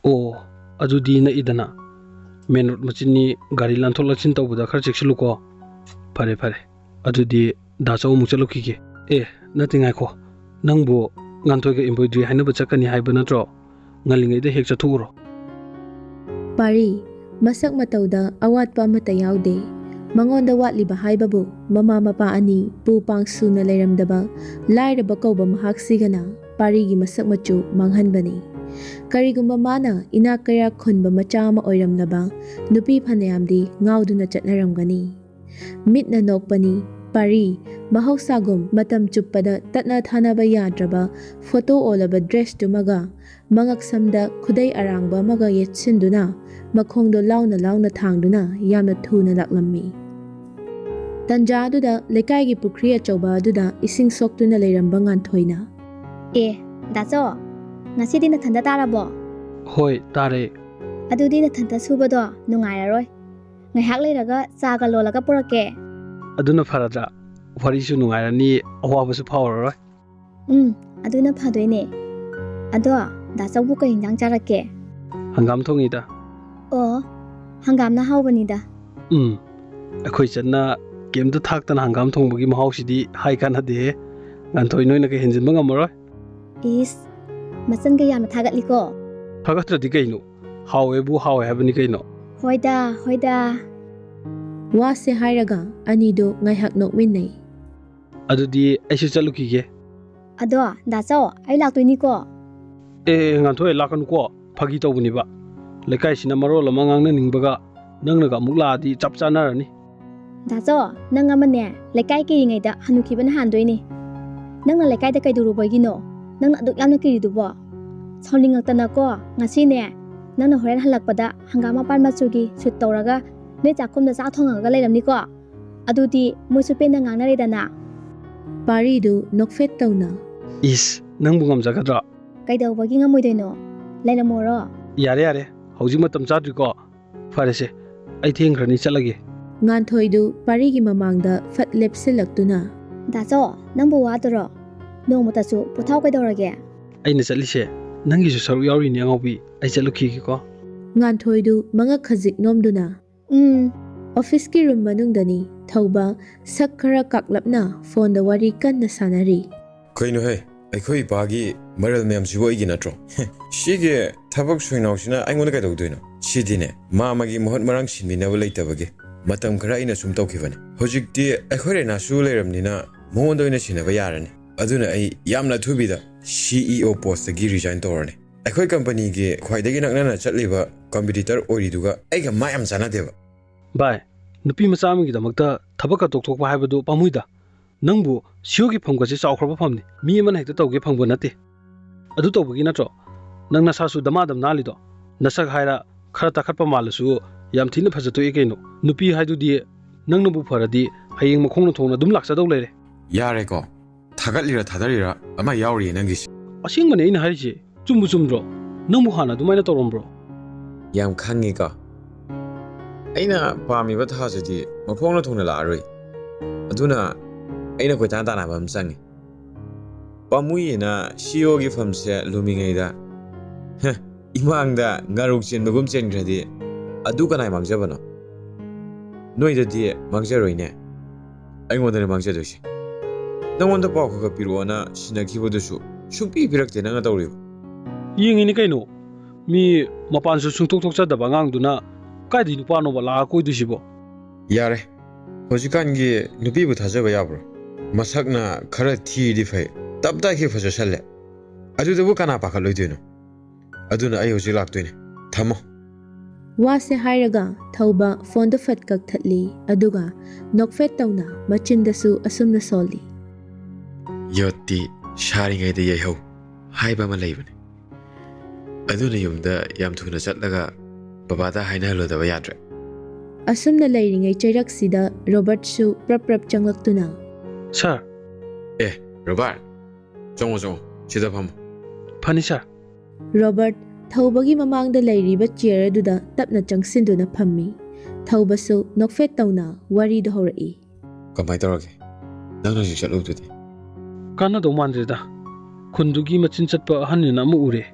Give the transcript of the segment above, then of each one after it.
ꯑꯣ ꯑꯗꯨꯗꯤ ꯅꯛꯏꯗꯅ ꯃꯦꯟ ꯔꯣꯗ ꯃꯆꯤꯟꯅꯤ ꯒꯥꯔꯤ ꯂꯥꯟꯊꯣꯛ ꯂꯥꯟꯁꯤꯟ ꯇꯧꯕꯗ ꯈꯔ ꯆꯦꯛꯁꯤꯜꯂꯨꯀꯣ ꯐꯔꯦ ꯐꯔꯦ ꯑꯗꯨꯗꯤ ꯗꯥꯆꯧ ꯑꯃꯨꯛ ꯆꯠꯂꯨꯈꯤꯒꯦ ꯅꯠꯇꯦ ꯉꯥꯏꯈꯣ ꯅꯪꯕꯨ ꯉꯥꯟꯊꯣꯏꯒ ꯏꯝꯕꯣꯏꯗ꯭ꯔꯤ ꯍꯥꯏꯅꯕ ꯆꯠꯀꯅꯤ ꯍꯥꯏꯕ ꯅꯠꯇ꯭ꯔꯣ ꯉꯜꯂꯤꯉꯩꯗ ꯍꯦꯛ ꯆꯠꯊꯣꯛꯎꯔꯣ ꯄꯥꯔꯤ ꯃꯁꯛ ꯃꯇꯧꯗ ꯑꯋꯥꯠꯄ ꯑꯃꯠꯇ ꯌꯥꯎꯗꯦ ꯃꯉꯣꯟꯗ ꯋꯥꯠꯂꯤꯕ ꯍꯥꯏꯕꯕꯨ ꯃꯃꯥ ꯃꯄꯥ ꯑꯅꯤ ꯄꯨ ꯄꯥꯡ ꯁꯨꯅ ꯂꯩꯔꯝꯗꯕ ꯂꯥꯏꯔꯕ ꯀꯧꯕ ꯃꯍꯥꯛꯁꯤꯒꯅ ꯄꯥꯔꯤꯒꯤ ꯃꯁꯛ ꯃꯆꯨ ꯃꯥꯡꯍꯟꯕꯅꯤ ꯀꯔꯤꯒꯨꯝꯕ ꯃꯥꯅ ꯏꯅꯥꯛ ꯀꯩꯔꯥꯛ ꯈꯨꯟꯕ ꯃꯆꯥ ꯑꯃ ꯑꯣꯏꯔꯝꯂꯕ ꯅꯨꯄꯤ ꯐꯅꯌꯥꯝꯗꯤ ꯉꯥꯎꯗꯨꯅ ꯆꯠꯅꯔꯝꯒꯅꯤ ꯃꯤꯠꯅ ꯅꯣꯛꯄꯅꯤ ꯄꯥꯔꯤ ꯃꯍꯧꯁꯥꯒꯨꯝ ꯃꯇꯝ ꯆꯨꯞꯄꯗ ꯇꯠꯅ ꯊꯥꯅꯕ ꯌꯥꯗ꯭ꯔꯕ ꯐꯣꯇꯣ ꯑꯣꯜꯂꯕ ꯗ꯭ꯔꯦꯁꯇꯨꯃꯒ ꯃꯉꯛꯁꯝꯗ ꯈꯨꯗꯩ ꯑꯔꯥꯡꯕ ꯑꯃꯒ ꯌꯦꯠꯁꯤꯟꯗꯨꯅ ꯃꯈꯣꯡꯗꯣ ꯂꯥꯎꯅ ꯂꯥꯎꯅ ꯊꯥꯡꯗꯨꯅ ꯌꯥꯝꯅ ꯊꯨꯅ ꯂꯥꯛꯂꯝꯃꯤ ꯇꯟꯖꯥꯗꯨꯗ ꯂꯩꯀꯥꯏꯒꯤ ꯄꯨꯈ꯭ꯔꯤ ꯑꯆꯧꯕ ꯑꯗꯨꯗ ꯏꯁꯤꯡ ꯁꯣꯛꯇꯨꯅ ꯂꯩꯔꯝꯕ ꯉꯥꯟꯊꯣꯏꯅ ꯗꯥꯆꯧ ꯉꯁꯤꯗꯤ ꯅꯊꯟꯇ ꯇꯥꯔꯕꯣ ꯍꯣꯏ ꯇꯥꯔꯦ ꯑꯗꯨꯗꯤ ꯅꯊꯟꯇ ꯁꯨꯕꯗꯣ ꯅꯨꯡꯉꯥꯏꯔꯔꯣꯏ ꯉꯥꯏꯍꯥꯛ ꯂꯩꯔꯒ ꯆꯥꯒ ꯂꯣꯜꯂꯒ ꯄꯨꯔꯛꯀꯦ ꯑꯗꯨꯅ ꯐꯔꯗ꯭ꯔꯥ ꯋꯥꯔꯤꯁꯨ ꯅꯨꯡꯉꯥꯏꯔꯅꯤ ꯑꯋꯥꯕꯁꯨ ꯐꯥꯎꯔꯔꯣꯏ ꯑꯗꯨꯅ ꯐꯗꯣꯏꯅꯦ ꯑꯗꯣ ꯗꯥꯆꯧꯕꯨ ꯀꯩ ꯏꯟꯖꯥꯡ ꯆꯥꯔꯛꯀꯦ ꯍꯪꯒꯥꯝ ꯊꯣꯡꯉꯤꯗ ꯑꯣ ꯍꯪꯒꯥꯝꯅ ꯍꯥꯎꯕꯅꯤꯗ ꯑꯩꯈꯣꯏ ꯆꯟꯅ ꯀꯩꯝꯇ ꯊꯥꯛꯇꯅ ꯍꯪꯒꯥꯝ ꯊꯣꯡꯕꯒꯤ ꯃꯍꯥꯎꯁꯤꯗꯤ ꯍꯥꯏ ꯀꯥꯟꯅꯗꯦꯍꯦ ꯉꯥꯟꯊꯣꯏ ꯅꯣꯏꯅꯒ ꯍꯦꯟꯖꯤꯟꯕ ꯉꯝꯃꯔꯣꯏ ꯏꯁ ꯃꯆꯟꯒ ꯌꯥꯝꯅ ꯊꯥꯒꯠꯂꯤꯀꯣ ꯊꯥꯒꯠꯇ꯭ꯔꯗꯤ ꯀꯩꯅꯣ ꯍꯥꯎꯋꯦꯕꯨ ꯍꯥꯎꯋꯦ ꯍꯥꯏꯕꯅꯤ ꯀꯩꯅꯣ ꯍꯣꯏꯗ ꯋꯥꯁꯦ ꯍꯥꯏꯔꯒ ꯑꯅꯤꯗꯨ ꯉꯥꯏꯍꯥꯛ ꯅꯣꯛꯃꯤꯟꯅꯩ ꯑꯗꯨꯗꯤ ꯑꯩꯁꯨ ꯆꯠꯂꯨꯈꯤꯒꯦ ꯑꯗꯣ ꯗꯥꯆꯧ ꯑꯩ ꯂꯥꯛꯇꯣꯏꯅꯤꯀꯣ ꯉꯥꯟꯊꯣꯏ ꯂꯥꯛꯀꯅꯨꯀꯣ ꯐꯥꯒꯤ ꯇꯧꯕꯅꯦꯕ ꯂꯩꯀꯥꯏꯁꯤꯅ ꯃꯔꯣꯜ ꯑꯃ ꯉꯥꯡꯅꯅꯤꯡꯕꯒ ꯅꯪꯅꯒ ꯑꯃꯨꯛ ꯂꯥꯛꯑꯗꯤ ꯆꯞ ꯆꯥꯟꯅꯔꯅꯤ ꯗꯥꯆꯧ ꯅꯪ ꯑꯃꯅꯦ ꯂꯩꯀꯥꯏ ꯀꯤꯔꯤꯉꯩꯗ ꯍꯟꯅꯨꯈꯤꯕꯅ ꯍꯥꯟꯗꯣꯏꯅꯦ ꯅꯪꯅ ꯂꯩꯀꯥꯏꯗ ꯀꯩꯗꯧꯔꯨꯕꯒꯤꯅꯣ ꯅꯪꯅ ꯑꯗꯨꯛ ꯌꯥꯝꯅ ꯀꯤꯔꯤꯗꯨꯕꯣ ꯁꯥꯎꯅꯤꯡꯉꯛꯇꯅꯀꯣ ꯉꯁꯤꯅꯦ ꯅꯪꯅ ꯍꯣꯔꯦꯟ ꯍꯜꯂꯛꯄꯗ ꯍꯪꯒꯥꯝ ꯃꯄꯥꯟ ꯃꯆꯨꯒꯤ ꯁꯨꯠ ꯇꯧꯔꯒ ꯅꯣꯏ ꯆꯥꯛꯈꯨꯝꯗ ꯆꯥꯛ ꯊꯣꯡꯉꯒ ꯂꯩꯔꯝꯅꯤꯀꯣ ꯑꯗꯨꯗꯤ ꯃꯣꯏꯁꯨ ꯄꯦꯟꯅ ꯉꯥꯡꯅꯔꯦꯗꯅ ꯄꯥꯔꯤꯗꯨ ꯅꯣꯛꯐꯦꯠ ꯇꯧꯅ ꯏꯁ ꯅꯪꯕꯨ ꯉꯝꯖꯒꯗ꯭ꯔꯥ ꯀꯩꯗꯧꯕꯒꯤ ꯉꯝꯃꯣꯏꯗꯣꯏꯅꯣ ꯂꯩꯔꯝꯃꯣꯔꯣ ꯌꯥꯔꯦ ꯍꯧꯖꯤꯛ ꯃꯇꯝ ꯆꯥꯗ꯭ꯔꯤꯀꯣ ꯐꯔꯦꯁꯦ ꯑꯩ ꯊꯦꯡꯈ꯭ꯔꯅꯤ ꯆꯠꯂꯒꯦ ꯉꯥꯟꯊꯣꯏꯗꯨ ꯄꯥꯔꯤꯒꯤ ꯃꯃꯥꯡꯗ ꯐꯠ ꯂꯦꯞꯁꯤꯜꯂꯛꯇꯨꯅ ꯗꯥꯆꯧ ꯅꯪꯕꯨ ꯋꯥꯗꯔꯣ ꯅꯣꯡꯃꯇꯁꯨ ꯄꯣꯊꯥꯎ ꯀꯩꯗꯧꯔꯒꯦ ꯑꯩꯅ ꯆꯠꯂꯤꯁꯦ ꯅꯪꯒꯤꯁꯨ ꯁꯔꯨꯛ ꯌꯥꯎꯔꯤꯅꯦ ꯑꯉꯥꯎꯕꯤ ꯑꯩ ꯆꯠꯂꯨꯈꯤꯒꯦꯀꯣ ꯉꯥꯟꯊꯣꯏꯗꯨ ꯃꯉꯛ ꯈꯖꯤꯛ ꯅꯣꯝꯗꯨꯅ ꯑꯣꯐꯤꯁꯀꯤ ꯔꯨꯝ ꯃꯅꯨꯡꯗꯅꯤ ꯊꯧꯕ ꯁꯛ ꯈꯔ ꯀꯥꯛꯂꯞꯅ ꯐꯣꯟꯗ ꯋꯥꯔꯤ ꯀꯟꯅ ꯁꯥꯟꯅꯔꯤ ꯀꯩꯅꯣꯍꯦ ꯑꯩꯈꯣꯏ ꯏꯄꯥꯒꯤ ꯃꯔꯜ ꯃꯌꯥꯝꯁꯤꯕꯨ ꯑꯩꯒꯤ ꯅꯠꯇ꯭ꯔꯣ ꯁꯤꯒꯤ ꯊꯕꯛ ꯁꯣꯏꯅꯥꯎꯁꯤꯅ ꯑꯩꯉꯣꯟꯗ ꯀꯩꯗꯧꯗꯣꯏꯅꯣ ꯁꯤꯗꯤꯅꯦ ꯃꯥꯃꯒꯤ ꯃꯍꯨꯠ ꯃꯔꯥꯡ ꯁꯤꯟꯕꯤꯅꯕ ꯂꯩꯇꯕꯒꯤ ꯃꯇꯝ ꯈꯔ ꯑꯩꯅ ꯁꯨꯝ ꯇꯧꯈꯤꯕꯅꯦ ꯍꯧꯖꯤꯛꯇꯤ ꯑꯩꯈꯣꯏ ꯔꯦꯅꯥꯁꯨ ꯂꯩꯔꯕꯅꯤꯅ ꯃꯉꯣꯟꯗ ꯑꯣꯏꯅ ꯁꯤꯟꯅꯕ ꯌꯥꯔꯅꯤ ꯑꯗꯨꯅ ꯑꯩ ꯌꯥꯝꯅ ꯑꯊꯨꯕꯤꯗ CEO ꯄꯣꯁꯇꯒꯤ ꯔꯤꯖꯥꯏꯟ ꯇꯧꯔꯅꯤ ꯑꯩꯈꯣꯏ ꯀꯝꯄꯅꯤꯒꯤ ꯈ꯭ꯋꯥꯏꯗꯒꯤ ꯅꯛꯅꯅ ꯆꯠꯂꯤꯕ ꯀꯝꯄꯤꯇꯤꯇꯔ ꯑꯣꯏꯔꯤꯗꯨꯒ ꯑꯩꯒ ꯃꯥ ꯌꯥꯝ ꯆꯥꯟꯅꯗꯦꯕ ꯚꯥꯏ ꯅꯨꯄꯤ ꯃꯆꯥ ꯑꯃꯒꯤꯗꯃꯛꯇ ꯊꯕꯛꯀ ꯇꯣꯛꯊꯣꯛꯄ ꯍꯥꯏꯕꯗꯨ ꯄꯥꯝꯃꯨꯏꯗ ꯅꯪꯕꯨ CEOꯒꯤ ꯐꯝꯒꯁꯦ ꯆꯥꯎꯈ꯭ꯔꯕ ꯐꯝꯅꯤ ꯃꯤ ꯑꯃꯅ ꯍꯦꯛꯇ ꯇꯧꯒꯦ ꯐꯪꯕ ꯅꯠꯇꯦ ꯑꯗꯨ ꯇꯧꯕꯒꯤ ꯅꯠꯇ꯭ꯔꯣ ꯅꯪ ꯅꯁꯥꯁꯨ ꯗꯃꯥꯗꯝ ꯅꯥꯜꯂꯤꯗꯣ ꯅꯁꯛ ꯍꯥꯏꯔ ꯈꯔ ꯇꯥꯈꯠꯄ ꯃꯥꯜꯂꯁꯨ ꯌꯥꯝ ꯊꯤꯅ ꯐꯖꯊꯣꯛꯏ ꯀꯩꯅꯣ ꯅꯨꯄꯤ ꯍꯥꯏꯗꯨꯗꯤ ꯅꯪꯅꯕꯨ ꯐꯔꯗꯤ ꯍꯌꯦꯡ ꯃꯈꯣꯡꯅ ꯊꯣꯡꯅ ꯑꯗꯨꯝ ꯂꯥꯛꯆꯗꯧ ꯂꯩꯔꯦ ꯌꯥꯔꯦꯀꯣ ꯊꯥꯒꯠꯂꯤꯔ ꯊꯥꯗꯔꯤꯔ ꯑꯃ ꯌꯥꯎꯔꯤꯌꯦ ꯅꯪꯒꯤꯁꯤ ꯑꯁꯦꯡꯕꯅꯦ ꯑꯩꯅ ꯍꯥꯏꯔꯤꯁꯦ ꯆꯨꯝꯗ꯭ꯔꯣ ꯅꯪꯕꯨ ꯍꯥꯟꯅ ꯑꯗꯨꯃꯥꯏꯅ ꯇꯧꯔꯝꯕ꯭ꯔꯣ ꯌꯥꯝ ꯈꯪꯉꯤꯀꯣ ꯑꯩꯅ ꯄꯥꯝꯃꯤꯕ ꯊꯥꯁꯤꯗꯤ ꯃꯈꯣꯡꯅ ꯊꯣꯡꯅ ꯂꯥꯛꯑꯔꯣꯏ ꯑꯗꯨꯅ ꯑꯩꯅ ꯀꯣꯏꯇꯥꯟ ꯇꯥꯟꯅꯕ ꯑꯃ ꯆꯪꯉꯤ ꯄꯥꯝꯃꯨꯏꯌꯦꯅ CEOꯒꯤ ꯐꯝꯁꯦ ꯂꯨꯃꯤꯉꯩꯗ ꯏꯃꯥꯡꯗ ꯉꯥꯔꯨꯛ ꯆꯦꯟꯕꯒꯨꯝ ꯆꯦꯟꯈ꯭ꯔꯗꯤ ꯑꯗꯨ ꯀꯅꯥꯏ ꯃꯥꯡꯖꯕꯅꯣ ꯅꯣꯏꯗꯗꯤ ꯃꯥꯡꯖꯔꯣꯏꯅꯦ ꯑꯩꯉꯣꯟꯗꯅꯦ ꯃꯥꯡꯖꯗꯣꯏꯁꯦ ꯅꯪꯉꯣꯟꯗ ꯄꯥꯎ ꯈꯔ ꯄꯤꯔꯛꯑꯣꯅ ꯁꯤꯟꯅꯈꯤꯕꯗꯨꯁꯨ ꯁꯨꯡꯄꯤ ꯄꯤꯔꯛꯇꯦ ꯅꯪꯅ ꯇꯧꯔꯤꯕ ꯌꯦꯡꯉꯤꯅꯤ ꯀꯩꯅꯣ ꯃꯤ ꯃꯄꯥꯟꯁꯨ ꯁꯨꯡꯊꯣꯛ ꯊꯣꯛꯆꯗꯕ ꯑꯉꯥꯡꯗꯨꯅ ꯀꯥꯏꯗꯩ ꯅꯨꯄꯥꯅꯣꯕ ꯂꯥꯛꯑ ꯀꯣꯏꯗꯣꯏꯁꯤꯕꯣ ꯌꯥꯔꯦ ꯍꯧꯖꯤꯛꯀꯥꯟꯒꯤ ꯅꯨꯄꯤꯕꯨ ꯊꯥꯖꯕ ꯌꯥꯕ꯭ꯔꯣ ꯃꯁꯛꯅ ꯈꯔ ꯊꯤꯔꯗꯤ ꯐꯩ ꯇꯞꯇꯥꯏ ꯐꯖꯁꯜꯂꯦ ꯑꯗꯨꯗꯕꯨ ꯀꯅꯥ ꯄꯥꯈꯠꯂꯣꯏꯗꯣꯏꯅꯣ ꯑꯗꯨꯅ ꯑꯩ ꯍꯧꯖꯤꯛ ꯂꯥꯛꯇꯣꯏꯅꯦ ꯊꯝꯃꯣ ꯋꯥꯁꯦ ꯍꯥꯏꯔꯒ ꯊꯧꯕ ꯐꯣꯟꯗꯨ ꯐꯠ ꯀꯛꯊꯠꯂꯤ ꯑꯗꯨꯒ ꯅꯣꯛꯐꯦꯠ ꯇꯧꯅ ꯃꯆꯤꯟꯗꯁꯨ ꯑꯁꯨꯝꯅ ꯁꯣꯜꯂꯤ ꯌꯣꯠꯇꯤ ꯁꯥꯔꯤꯉꯩꯗ ꯌꯩꯍꯧ ꯍꯥꯏꯕ ꯑꯃ ꯂꯩꯕꯅꯦ ꯑꯗꯨꯅ ꯌꯨꯝꯗ ꯌꯥꯝ ꯊꯨꯅ ꯆꯠꯂꯒ ꯕꯕꯥꯗ ꯍꯥꯏꯅꯍꯜꯂꯨꯗꯕ ꯌꯥꯗ꯭ꯔꯦ ꯑꯁꯨꯝꯅ ꯂꯩꯔꯤꯉꯩ ꯆꯩꯔꯛꯁꯤꯗ ꯔꯣꯕꯔꯠꯁꯨ ꯄ꯭ꯔꯞ ꯆꯪꯂꯛꯇꯨꯅ ꯁꯥꯔ ꯔꯣꯕꯥꯔꯠ ꯆꯪꯉꯣ ꯁꯤꯗ ꯐꯝꯃꯣ ꯐꯅꯤ ꯁꯥꯔ ꯔꯣꯕꯔꯠ ꯊꯧꯕꯒꯤ ꯃꯃꯥꯡꯗ ꯂꯩꯔꯤꯕ ꯆꯤꯌꯔ ꯑꯗꯨꯗ ꯇꯞꯅ ꯆꯪꯁꯤꯟꯗꯨꯅ ꯐꯝꯃꯤ ꯊꯧꯕꯁꯨ ꯅꯣꯛꯐꯦꯠ ꯇꯧꯅ ꯋꯥꯔꯤꯗꯨ ꯍꯧꯔꯛꯏ ꯀꯃꯥꯏ ꯇꯧꯔꯒꯦ ꯅꯪꯅ ꯍꯧꯖꯤꯛ ꯆꯠꯂꯨꯕꯗꯨꯗꯤ ꯀꯥꯟꯅꯗꯧ ꯃꯥꯟꯗ꯭ꯔꯦꯗ ꯈꯨꯟꯗꯨꯒꯤ ꯃꯆꯤꯟ ꯆꯠꯄ ꯑꯍꯟꯅꯤꯅ ꯑꯃ ꯎꯔꯦ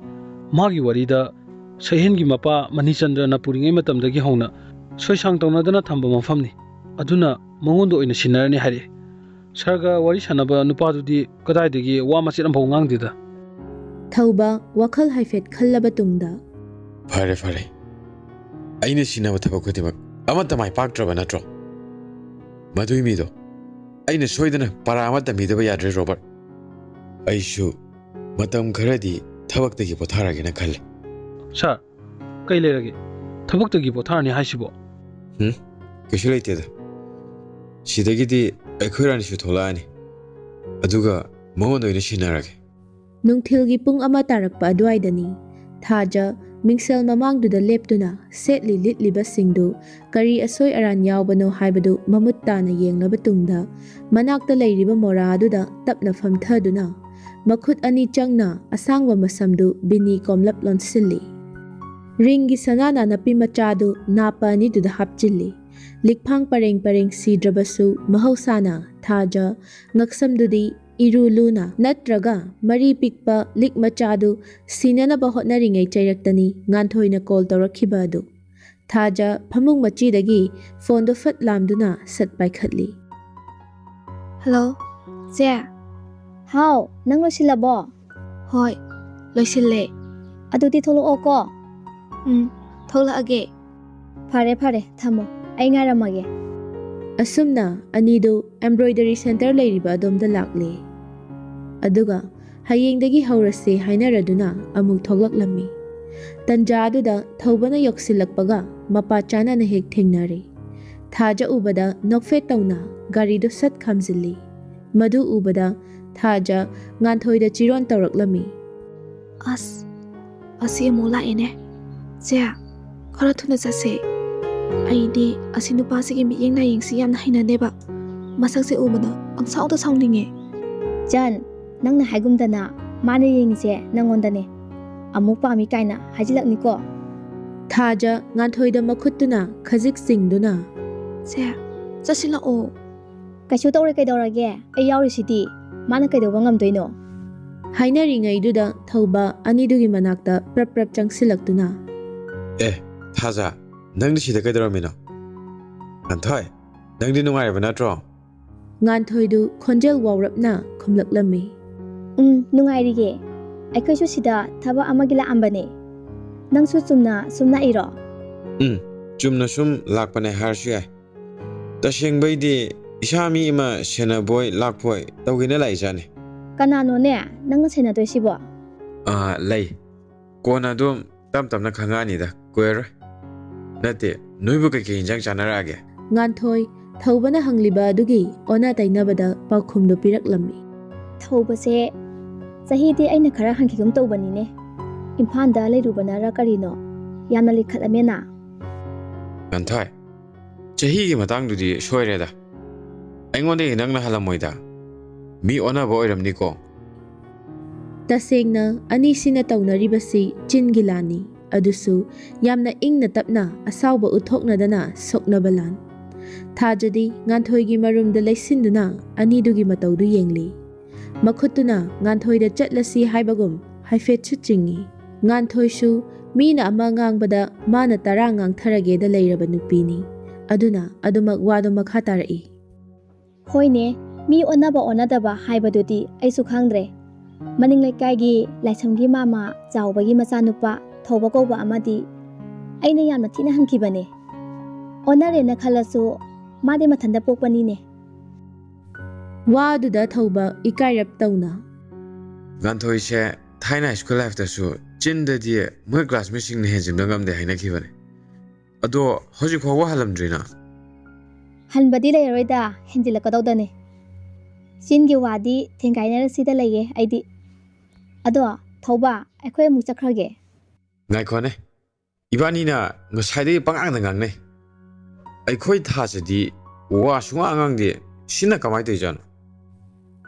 ꯃꯥꯒꯤ ꯋꯥꯔꯤꯗ ꯁꯩꯍꯦꯟꯒꯤ ꯃꯄꯥ ꯃꯅꯤꯆꯟꯗ꯭ꯔꯅ ꯄꯨꯔꯤꯉꯩ ꯃꯇꯝꯗꯒꯤ ꯍꯧꯅ ꯁꯣꯏꯁꯥꯡ ꯇꯧꯅꯗꯅ ꯊꯝꯕ ꯃꯐꯝꯅꯤ ꯑꯗꯨꯅ ꯃꯉꯣꯟꯗ ꯑꯣꯏꯅ ꯁꯤꯟꯅꯔꯅꯤ ꯍꯥꯏꯔꯛꯏ ꯁꯥꯔꯒ ꯋꯥꯔꯤ ꯁꯥꯟꯅꯕ ꯅꯨꯄꯥꯗꯨꯗꯤ ꯀꯗꯥꯏꯗꯒꯤ ꯋꯥ ꯃꯆꯦꯠ ꯑꯃꯐꯥꯎ ꯉꯥꯡꯗꯦꯗ ꯊꯧꯕ ꯋꯥꯈꯜ ꯍꯥꯏꯐꯦꯠ ꯈꯜꯂꯕ ꯇꯨꯡꯗ ꯐꯔꯦ ꯐꯔꯦ ꯑꯩꯅ ꯁꯤꯟꯅꯕ ꯊꯕꯛ ꯈꯨꯗꯤꯡꯃꯛ ꯑꯃꯠꯇ ꯃꯥꯏ ꯄꯥꯛꯇ꯭ꯔꯕ ꯅꯠꯇ꯭ꯔꯣ ꯃꯗꯨꯏ ꯃꯤꯗꯣ ꯑꯩꯅ ꯁꯣꯏꯗꯅ ꯄꯔꯥ ꯑꯃ ꯇꯝꯕꯤꯗꯕ ꯌꯥꯗ꯭ꯔꯦ ꯔꯣꯕꯔꯠ ꯑꯩꯁꯨ ꯃꯇꯝ ꯈꯔꯗꯤ ꯊꯕꯛꯇꯒꯤ ꯄꯣꯊꯥꯔꯒꯦꯅ ꯈꯜꯂꯦ ꯁꯥꯔ ꯀꯩ ꯂꯩꯔꯒꯦ ꯊꯕꯛꯇꯒꯤ ꯄꯣꯊꯥꯔꯅꯤ ꯍꯥꯏꯁꯤꯕꯣ ꯀꯩꯁꯨ ꯂꯩꯇꯦꯗ ꯁꯤꯗꯒꯤꯗꯤ ꯑꯩꯈꯣꯏ ꯔꯥꯅꯤꯁꯨ ꯊꯣꯛꯂꯛꯑꯅꯤ ꯑꯗꯨꯒ ꯃꯉꯣꯟꯗ ꯑꯣꯏꯅ ꯁꯤꯟꯅꯔꯒꯦ ꯅꯨꯡꯊꯤꯜꯒꯤ ꯄꯨꯡ 1 ꯇꯥꯔꯛꯄ ꯑꯗꯨꯋꯥꯏꯗꯅꯤ ꯊꯥꯖ ꯃꯤꯡꯁꯦꯜ ꯃꯃꯥꯡꯗꯨꯗ ꯂꯦꯞꯇꯨꯅ ꯁꯦꯠꯂꯤ ꯂꯤꯠꯂꯤꯕꯁꯤꯡꯗꯨ ꯀꯔꯤ ꯑꯁꯣꯏ ꯑꯔꯥꯟ ꯌꯥꯎꯕꯅꯣ ꯍꯥꯏꯕꯗꯨ ꯃꯃꯨꯠ ꯇꯥꯅ ꯌꯦꯡꯂꯕ ꯇꯨꯡꯗ ꯃꯅꯥꯛꯇ ꯂꯩꯔꯤꯕ ꯃꯣꯔꯥ ꯑꯗꯨꯗ ꯇꯞꯅ ꯐꯝꯊꯗꯨꯅ ꯃꯈꯨꯠ ꯑꯅꯤ ꯆꯪꯅ ꯑꯁꯥꯡꯕ ꯃꯁꯝꯗꯨ ꯕꯤꯅꯤ ꯀꯣꯝꯂꯞ ꯂꯣꯟꯁꯤꯜꯂꯤ ꯔꯤꯡꯒꯤ ꯁꯅꯥꯅ ꯅꯥꯄꯤ ꯃꯆꯥꯗꯨ ꯅꯥꯄ ꯑꯅꯤꯗꯨꯗ ꯍꯥꯞꯆꯤꯜꯂꯤ ꯂꯤꯛꯐꯥꯡ ꯄꯔꯦꯡ ꯄꯔꯦꯡ ꯁꯤꯗ꯭ꯔꯕꯁꯨ ꯃꯍꯧꯁꯥꯅ ꯊꯥꯖ ꯉꯛꯁꯝꯗꯨꯗꯤ ꯏꯔꯨ ꯂꯨꯅ ꯅꯠꯇ꯭ꯔꯒ ꯃꯔꯤ ꯄꯤꯛꯄ ꯂꯤꯛ ꯃꯆꯥꯗꯨ ꯁꯤꯅꯅꯕ ꯍꯣꯠꯅꯔꯤꯉꯩ ꯆꯩꯔꯛꯇꯅꯤ ꯉꯥꯟꯊꯣꯏꯅ ꯀꯣꯜ ꯇꯧꯔꯛꯈꯤꯕ ꯑꯗꯨ ꯊꯥꯖ ꯐꯃꯨꯡ ꯃꯆꯤꯗꯒꯤ ꯐꯣꯟꯗꯨ ꯐꯠ ꯂꯥꯝꯗꯨꯅ ꯁꯠ ꯄꯥꯏꯈꯠꯂꯤ ꯍꯜꯂꯣ ꯆꯦ ꯍꯥꯎ ꯅꯪ ꯂꯣꯏꯁꯤꯜꯂꯕꯣ ꯍꯣꯏ ꯂꯣꯏꯁꯤꯜꯂꯦ ꯑꯗꯨꯗꯤ ꯊꯣꯛꯂꯛꯑꯣꯀꯣ ꯊꯣꯛꯂꯛꯑꯒꯦ ꯐꯔꯦ ꯐꯔꯦ ꯊꯝꯃꯣ ꯑꯩ ꯉꯥꯏꯔꯝꯃꯒꯦ ꯑꯁꯨꯝꯅ ꯑꯅꯤꯗꯨ ꯑꯦꯝꯕ꯭ꯔꯣꯏꯗꯔꯤ ꯁꯦꯟꯇꯔ ꯂꯩꯔꯤꯕ ꯑꯗꯣꯝꯗ ꯂꯥꯛꯂꯦ ꯑꯗꯨꯒ ꯍꯌꯦꯡꯗꯒꯤ ꯍꯧꯔꯁꯦ ꯍꯥꯏꯅꯔꯗꯨꯅ ꯑꯃꯨꯛ ꯊꯣꯛꯂꯛꯂꯝꯃꯤ ꯇꯟꯖꯥ ꯑꯗꯨꯗ ꯊꯧꯕꯅ ꯌꯧꯁꯤꯜꯂꯛꯄꯒ ꯃꯄꯥ ꯆꯥꯅꯅ ꯍꯦꯛ ꯊꯦꯡꯅꯔꯦ ꯊꯥꯖ ꯎꯕꯗ ꯅꯣꯛꯐꯦꯠ ꯇꯧꯅ ꯒꯥꯔꯤꯗꯨ ꯁꯠ ꯈꯥꯝꯖꯤꯜꯂꯤ ꯃꯗꯨ ꯎꯕꯗ ꯊꯥꯖ ꯉꯥꯟꯊꯣꯏꯗ ꯆꯤꯔꯣꯟ ꯇꯧꯔꯛꯂꯝꯃꯤ ꯑꯁ ꯑꯁꯤ ꯑꯃꯨꯛ ꯂꯥꯛꯑꯦꯅꯦ ꯆꯦ ꯈꯔ ꯊꯨꯅ ꯆꯠꯁꯦ ꯑꯩꯗꯤ ꯑꯁꯤ ꯅꯨꯄꯥꯁꯤꯒꯤ ꯃꯤꯠꯌꯦꯡ ꯂꯥꯌꯦꯡꯁꯤ ꯌꯥꯝꯅ ꯍꯩꯅꯗꯦꯕ ꯃꯁꯛꯁꯦ ꯎꯕꯗ ꯄꯪꯁꯥꯎꯗ ꯁꯥꯎꯅꯤꯡꯉꯦ ꯖꯟ ꯅꯪꯅ ꯍꯥꯏꯒꯨꯝꯗꯅ ꯃꯥꯅ ꯌꯦꯡꯉꯤꯁꯦ ꯅꯪꯉꯣꯟꯗꯅꯦ ꯑꯃꯨꯛ ꯄꯥꯝꯃꯤ ꯀꯥꯏꯅ ꯍꯥꯏꯖꯤꯜꯂꯛꯅꯤꯀꯣ ꯊꯥꯖ ꯉꯥꯟꯊꯣꯏꯗ ꯃꯈꯨꯠꯇꯨꯅ ꯈꯖꯤꯛ ꯆꯤꯡꯗꯨꯅ ꯆꯦ ꯆꯠꯁꯤꯜꯂꯛꯑꯣ ꯀꯩꯁꯨ ꯇꯧꯔꯦ ꯀꯩꯗꯧꯔꯒꯦ ꯑꯩ ꯌꯥꯎꯔꯤꯁꯤꯗꯤ ꯃꯥꯅ ꯀꯩꯗꯧꯕ ꯉꯝꯗꯣꯏꯅꯣ ꯍꯥꯏꯅꯔꯤꯉꯩꯗꯨꯗ ꯊꯧꯕ ꯑꯅꯤꯗꯨꯒꯤ ꯃꯅꯥꯛꯇ ꯄ꯭ꯔꯞ ꯄ꯭ꯔꯞ ꯆꯪꯁꯤꯜꯂꯛꯇꯨꯅ ꯊꯥꯖ ꯅꯪꯗꯤ ꯁꯤꯗ ꯀꯩꯗꯧꯔꯝꯃꯤꯅꯣ ꯉꯥꯟꯊꯣꯏ ꯅꯪꯗꯤ ꯅꯨꯡꯉꯥꯏꯔꯕ ꯅꯠꯇ꯭ꯔꯣ ꯉꯥꯟꯊꯣꯏꯗꯨ ꯈꯣꯟꯖꯦꯜ ꯋꯥꯎꯔꯞꯅ ꯈꯨꯝꯂꯛꯂꯝꯃꯤ ꯅꯨꯡꯉꯥꯏꯔꯤꯌꯦ ꯑꯩꯈꯣꯏꯁꯨ ꯁꯤꯗ ꯊꯕꯛ ꯑꯃꯒꯤ ꯂꯥꯛꯑꯝꯕꯅꯦ ꯅꯪꯁꯨ ꯆꯨꯝꯅ ꯁꯨꯝ ꯂꯥꯛꯏꯔꯣ ꯆꯨꯝꯅ ꯁꯨꯝ ꯂꯥꯛꯄꯅꯦ ꯍꯥꯏꯔꯁꯨ ꯌꯥꯏ ꯇꯁꯦꯡꯕꯩꯗꯤ ꯏꯁꯥ ꯃꯤ ꯑꯃ ꯁꯦꯟꯅꯕꯣꯏ ꯂꯥꯛꯄꯣꯏ ꯇꯧꯒꯦꯅ ꯂꯥꯛꯏꯖꯥꯠꯅꯤ ꯀꯅꯥꯅꯣꯅꯦ ꯅꯪꯅ ꯁꯦꯟꯅꯗꯣꯏꯁꯤꯕꯣ ꯂꯩ ꯀꯣꯟꯅ ꯑꯗꯨꯝ ꯇꯞ ꯇꯞꯅ ꯈꯪꯉꯛꯑꯅꯤꯗ ꯀꯨꯏꯔꯔꯣꯏ ꯅꯠꯇꯦ ꯅꯣꯏꯕꯨ ꯀꯩꯀꯩ ꯏꯟꯖꯥꯡ ꯆꯥꯅꯔꯛꯑꯒꯦ ꯉꯥꯟꯊꯣꯏ ꯊꯧꯕꯅ ꯍꯪꯂꯤꯕ ꯑꯗꯨꯒꯤ ꯑꯣꯟꯅ ꯇꯩꯅꯕꯗ ꯄꯥꯎꯈꯨꯝꯗꯨ ꯄꯤꯔꯛꯂꯝꯃꯤ ꯊꯧꯕꯁꯦ ꯆꯍꯤꯗꯤ ꯑꯩꯅ ꯈꯔ ꯍꯟꯈꯤꯒꯨꯝ ꯇꯧꯕꯅꯤꯅꯦ ꯏꯝꯐꯥꯜꯗ ꯂꯩꯔꯨꯕꯅꯔ ꯀꯔꯤꯅꯣ ꯌꯥꯝꯅ ꯂꯤꯈꯠꯂꯝꯃꯦꯅ ꯉꯥꯟꯊꯣꯏ ꯆꯍꯤꯒꯤ ꯃꯇꯥꯡꯗꯨꯗꯤ ꯁꯣꯏꯔꯦꯗ ꯑꯩꯉꯣꯟꯗꯒꯤ ꯅꯪꯅ ꯍꯜꯂꯝꯃꯣꯏꯗ ꯃꯤ ꯑꯣꯟꯅꯕ ꯑꯣꯏꯔꯝꯅꯤꯀꯣ ꯇꯁꯦꯡꯅ ꯑꯅꯤꯁꯤꯅ ꯇꯧꯅꯔꯤꯕꯁꯤ ꯆꯤꯟꯒꯤ ꯂꯥꯟꯅꯤ ꯑꯗꯨꯁꯨ ꯌꯥꯝꯅ ꯏꯪꯅ ꯇꯞꯅ ꯑꯁꯥꯎꯕ ꯎꯠꯊꯣꯛꯅꯗꯅ ꯁꯣꯛꯅꯕ ꯂꯥꯟ ꯊꯥꯖꯗꯤ ꯉꯥꯟꯊꯣꯏꯒꯤ ꯃꯔꯨꯝꯗ ꯂꯩꯁꯤꯟꯗꯨꯅ ꯑꯅꯤꯗꯨꯒꯤ ꯃꯇꯧꯗꯨ ꯌꯦꯡꯂꯤ ꯃꯈꯨꯠꯇꯨꯅ ꯉꯥꯟꯊꯣꯏꯗ ꯆꯠꯂꯁꯤ ꯍꯥꯏꯕꯒꯨꯝ ꯍꯥꯏꯐꯦꯠꯁꯨ ꯆꯤꯡꯏ ꯉꯥꯟꯊꯣꯏꯁꯨ ꯃꯤꯅ ꯑꯃ ꯉꯥꯡꯕꯗ ꯃꯥꯅ 10 ꯉꯥꯡꯊꯔꯒꯦꯗ ꯂꯩꯔꯕ ꯅꯨꯄꯤꯅꯤ ꯑꯗꯨꯅ ꯑꯗꯨꯃꯛ ꯋꯥꯗꯨ ꯃꯈꯥ ꯇꯥꯔꯛꯏ ꯍꯣꯏꯅꯦ ꯃꯤ ꯑꯣꯟꯅꯕ ꯑꯣꯟꯅꯗꯕ ꯍꯥꯏꯕꯗꯨꯗꯤ ꯑꯩꯁꯨ ꯈꯪꯗ꯭ꯔꯦ ꯃꯅꯤꯡ ꯂꯩꯀꯥꯏꯒꯤ ꯂꯥꯏꯁꯝꯒꯤ ꯃꯥꯃꯥ ꯆꯥꯎꯕꯒꯤ ꯃꯆꯥꯅꯨꯄꯥ ꯊꯧꯕ ꯀꯧꯕ ꯑꯃꯗꯤ ꯑꯩꯅ ꯌꯥꯝꯅ ꯊꯤꯅ ꯍꯟꯈꯤꯕꯅꯦ ꯑꯣꯟꯅꯔꯦꯅ ꯈꯜꯂꯁꯨ ꯃꯥꯗꯤ ꯃꯊꯟꯇ ꯄꯣꯛꯄꯅꯤꯅꯦ ꯋꯥ ꯑꯗꯨꯗ ꯊꯧꯕ ꯏꯀꯥꯏꯔꯞ ꯇꯧꯅ ꯉꯥꯟꯊꯣꯏꯁꯦ ꯊꯥꯏꯅ ꯁ꯭ꯀꯨꯜ ꯂꯥꯏꯐꯇꯁꯨ ꯆꯤꯟꯗꯗꯤ ꯃꯣꯏ ꯀ꯭ꯂꯥꯁꯃꯦꯠꯁꯤꯡꯅ ꯍꯦꯟꯖꯤꯟꯕ ꯉꯝꯗꯦ ꯍꯥꯏꯅꯈꯤꯕꯅꯦ ꯑꯗꯣ ꯍꯧꯖꯤꯛ ꯐꯥꯎꯕ ꯍꯜꯂꯝꯗ꯭ꯔꯤꯅ ꯍꯟꯕꯗꯤ ꯂꯩꯔꯔꯣꯏꯗ ꯍꯦꯟꯖꯤꯜꯂꯛꯀꯗꯧꯗꯅꯤ ꯆꯤꯟꯒꯤ ꯋꯥꯗꯤ ꯊꯦꯡꯒꯥꯏꯅꯔꯁꯤꯗ ꯂꯩꯌꯦ ꯑꯩꯗꯤ ꯑꯗꯣ ꯊꯧꯕ ꯑꯩꯈꯣꯏ ꯑꯃꯨꯛ ꯆꯠꯈ꯭ꯔꯒꯦ ꯉꯥꯏꯈꯣꯅꯦ ꯏꯕꯥꯅꯤꯅ ꯉꯁꯥꯏꯗꯒꯤ ꯄꯉꯥꯡꯗ ꯉꯥꯡꯅꯩ ꯑꯩꯈꯣꯏ ꯊꯥꯖꯗꯤ ꯋꯥ ꯁꯨꯡꯉꯥꯡ ꯉꯥꯡꯗꯦ ꯁꯤꯅ ꯀꯃꯥꯏꯅ ꯇꯧꯔꯤꯖꯥꯠꯅꯣ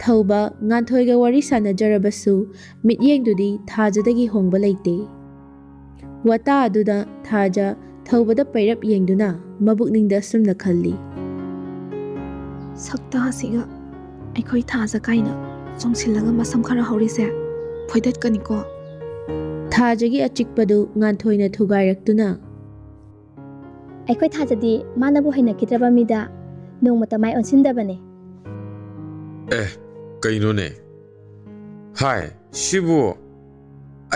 ꯊꯧꯕ ꯉꯥꯟꯊꯣꯏꯒ ꯋꯥꯔꯤ ꯁꯥꯟꯅꯖꯔꯕꯁꯨ ꯃꯤꯠꯌꯦꯡꯗꯨꯗꯤ ꯊꯥꯖꯗꯒꯤ ꯍꯣꯡꯕ ꯂꯩꯇꯦ ꯋꯥꯇꯥ ꯑꯗꯨꯗ ꯊꯥꯖ ꯊꯧꯕꯗ ꯄꯩꯔꯞ ꯌꯦꯡꯗꯨꯅ ꯃꯕꯨꯛꯅꯤꯡꯗ ꯑꯁꯨꯝꯅ ꯈꯜꯂꯤ ꯁꯛꯇꯥꯁꯤꯒ ꯑꯩꯈꯣꯏ ꯊꯥꯖ ꯀꯥꯏꯅ ꯆꯣꯡꯁꯤꯜꯂꯒ ꯃꯁꯝ ꯈꯔ ꯍꯧꯔꯤꯁꯦ ꯐꯣꯏꯗꯠꯀꯅꯤꯀꯣ ꯊꯥꯖꯒꯤ ꯑꯆꯤꯛꯄꯗꯨ ꯉꯥꯟꯊꯣꯏꯅ ꯊꯨꯒꯥꯏꯔꯛꯇꯨꯅ ꯑꯩꯈꯣꯏ ꯊꯥꯖꯗꯤ ꯃꯥꯅꯕꯨ ꯍꯩꯅꯈꯤꯗ꯭ꯔꯕ ꯃꯤꯗ ꯅꯣꯡꯃꯇ ꯃꯥꯏ ꯑꯣꯟꯁꯤꯟꯗꯕꯅꯦ ꯀꯩꯅꯣꯅꯦ ꯍꯥꯏ ꯁꯤꯕꯨ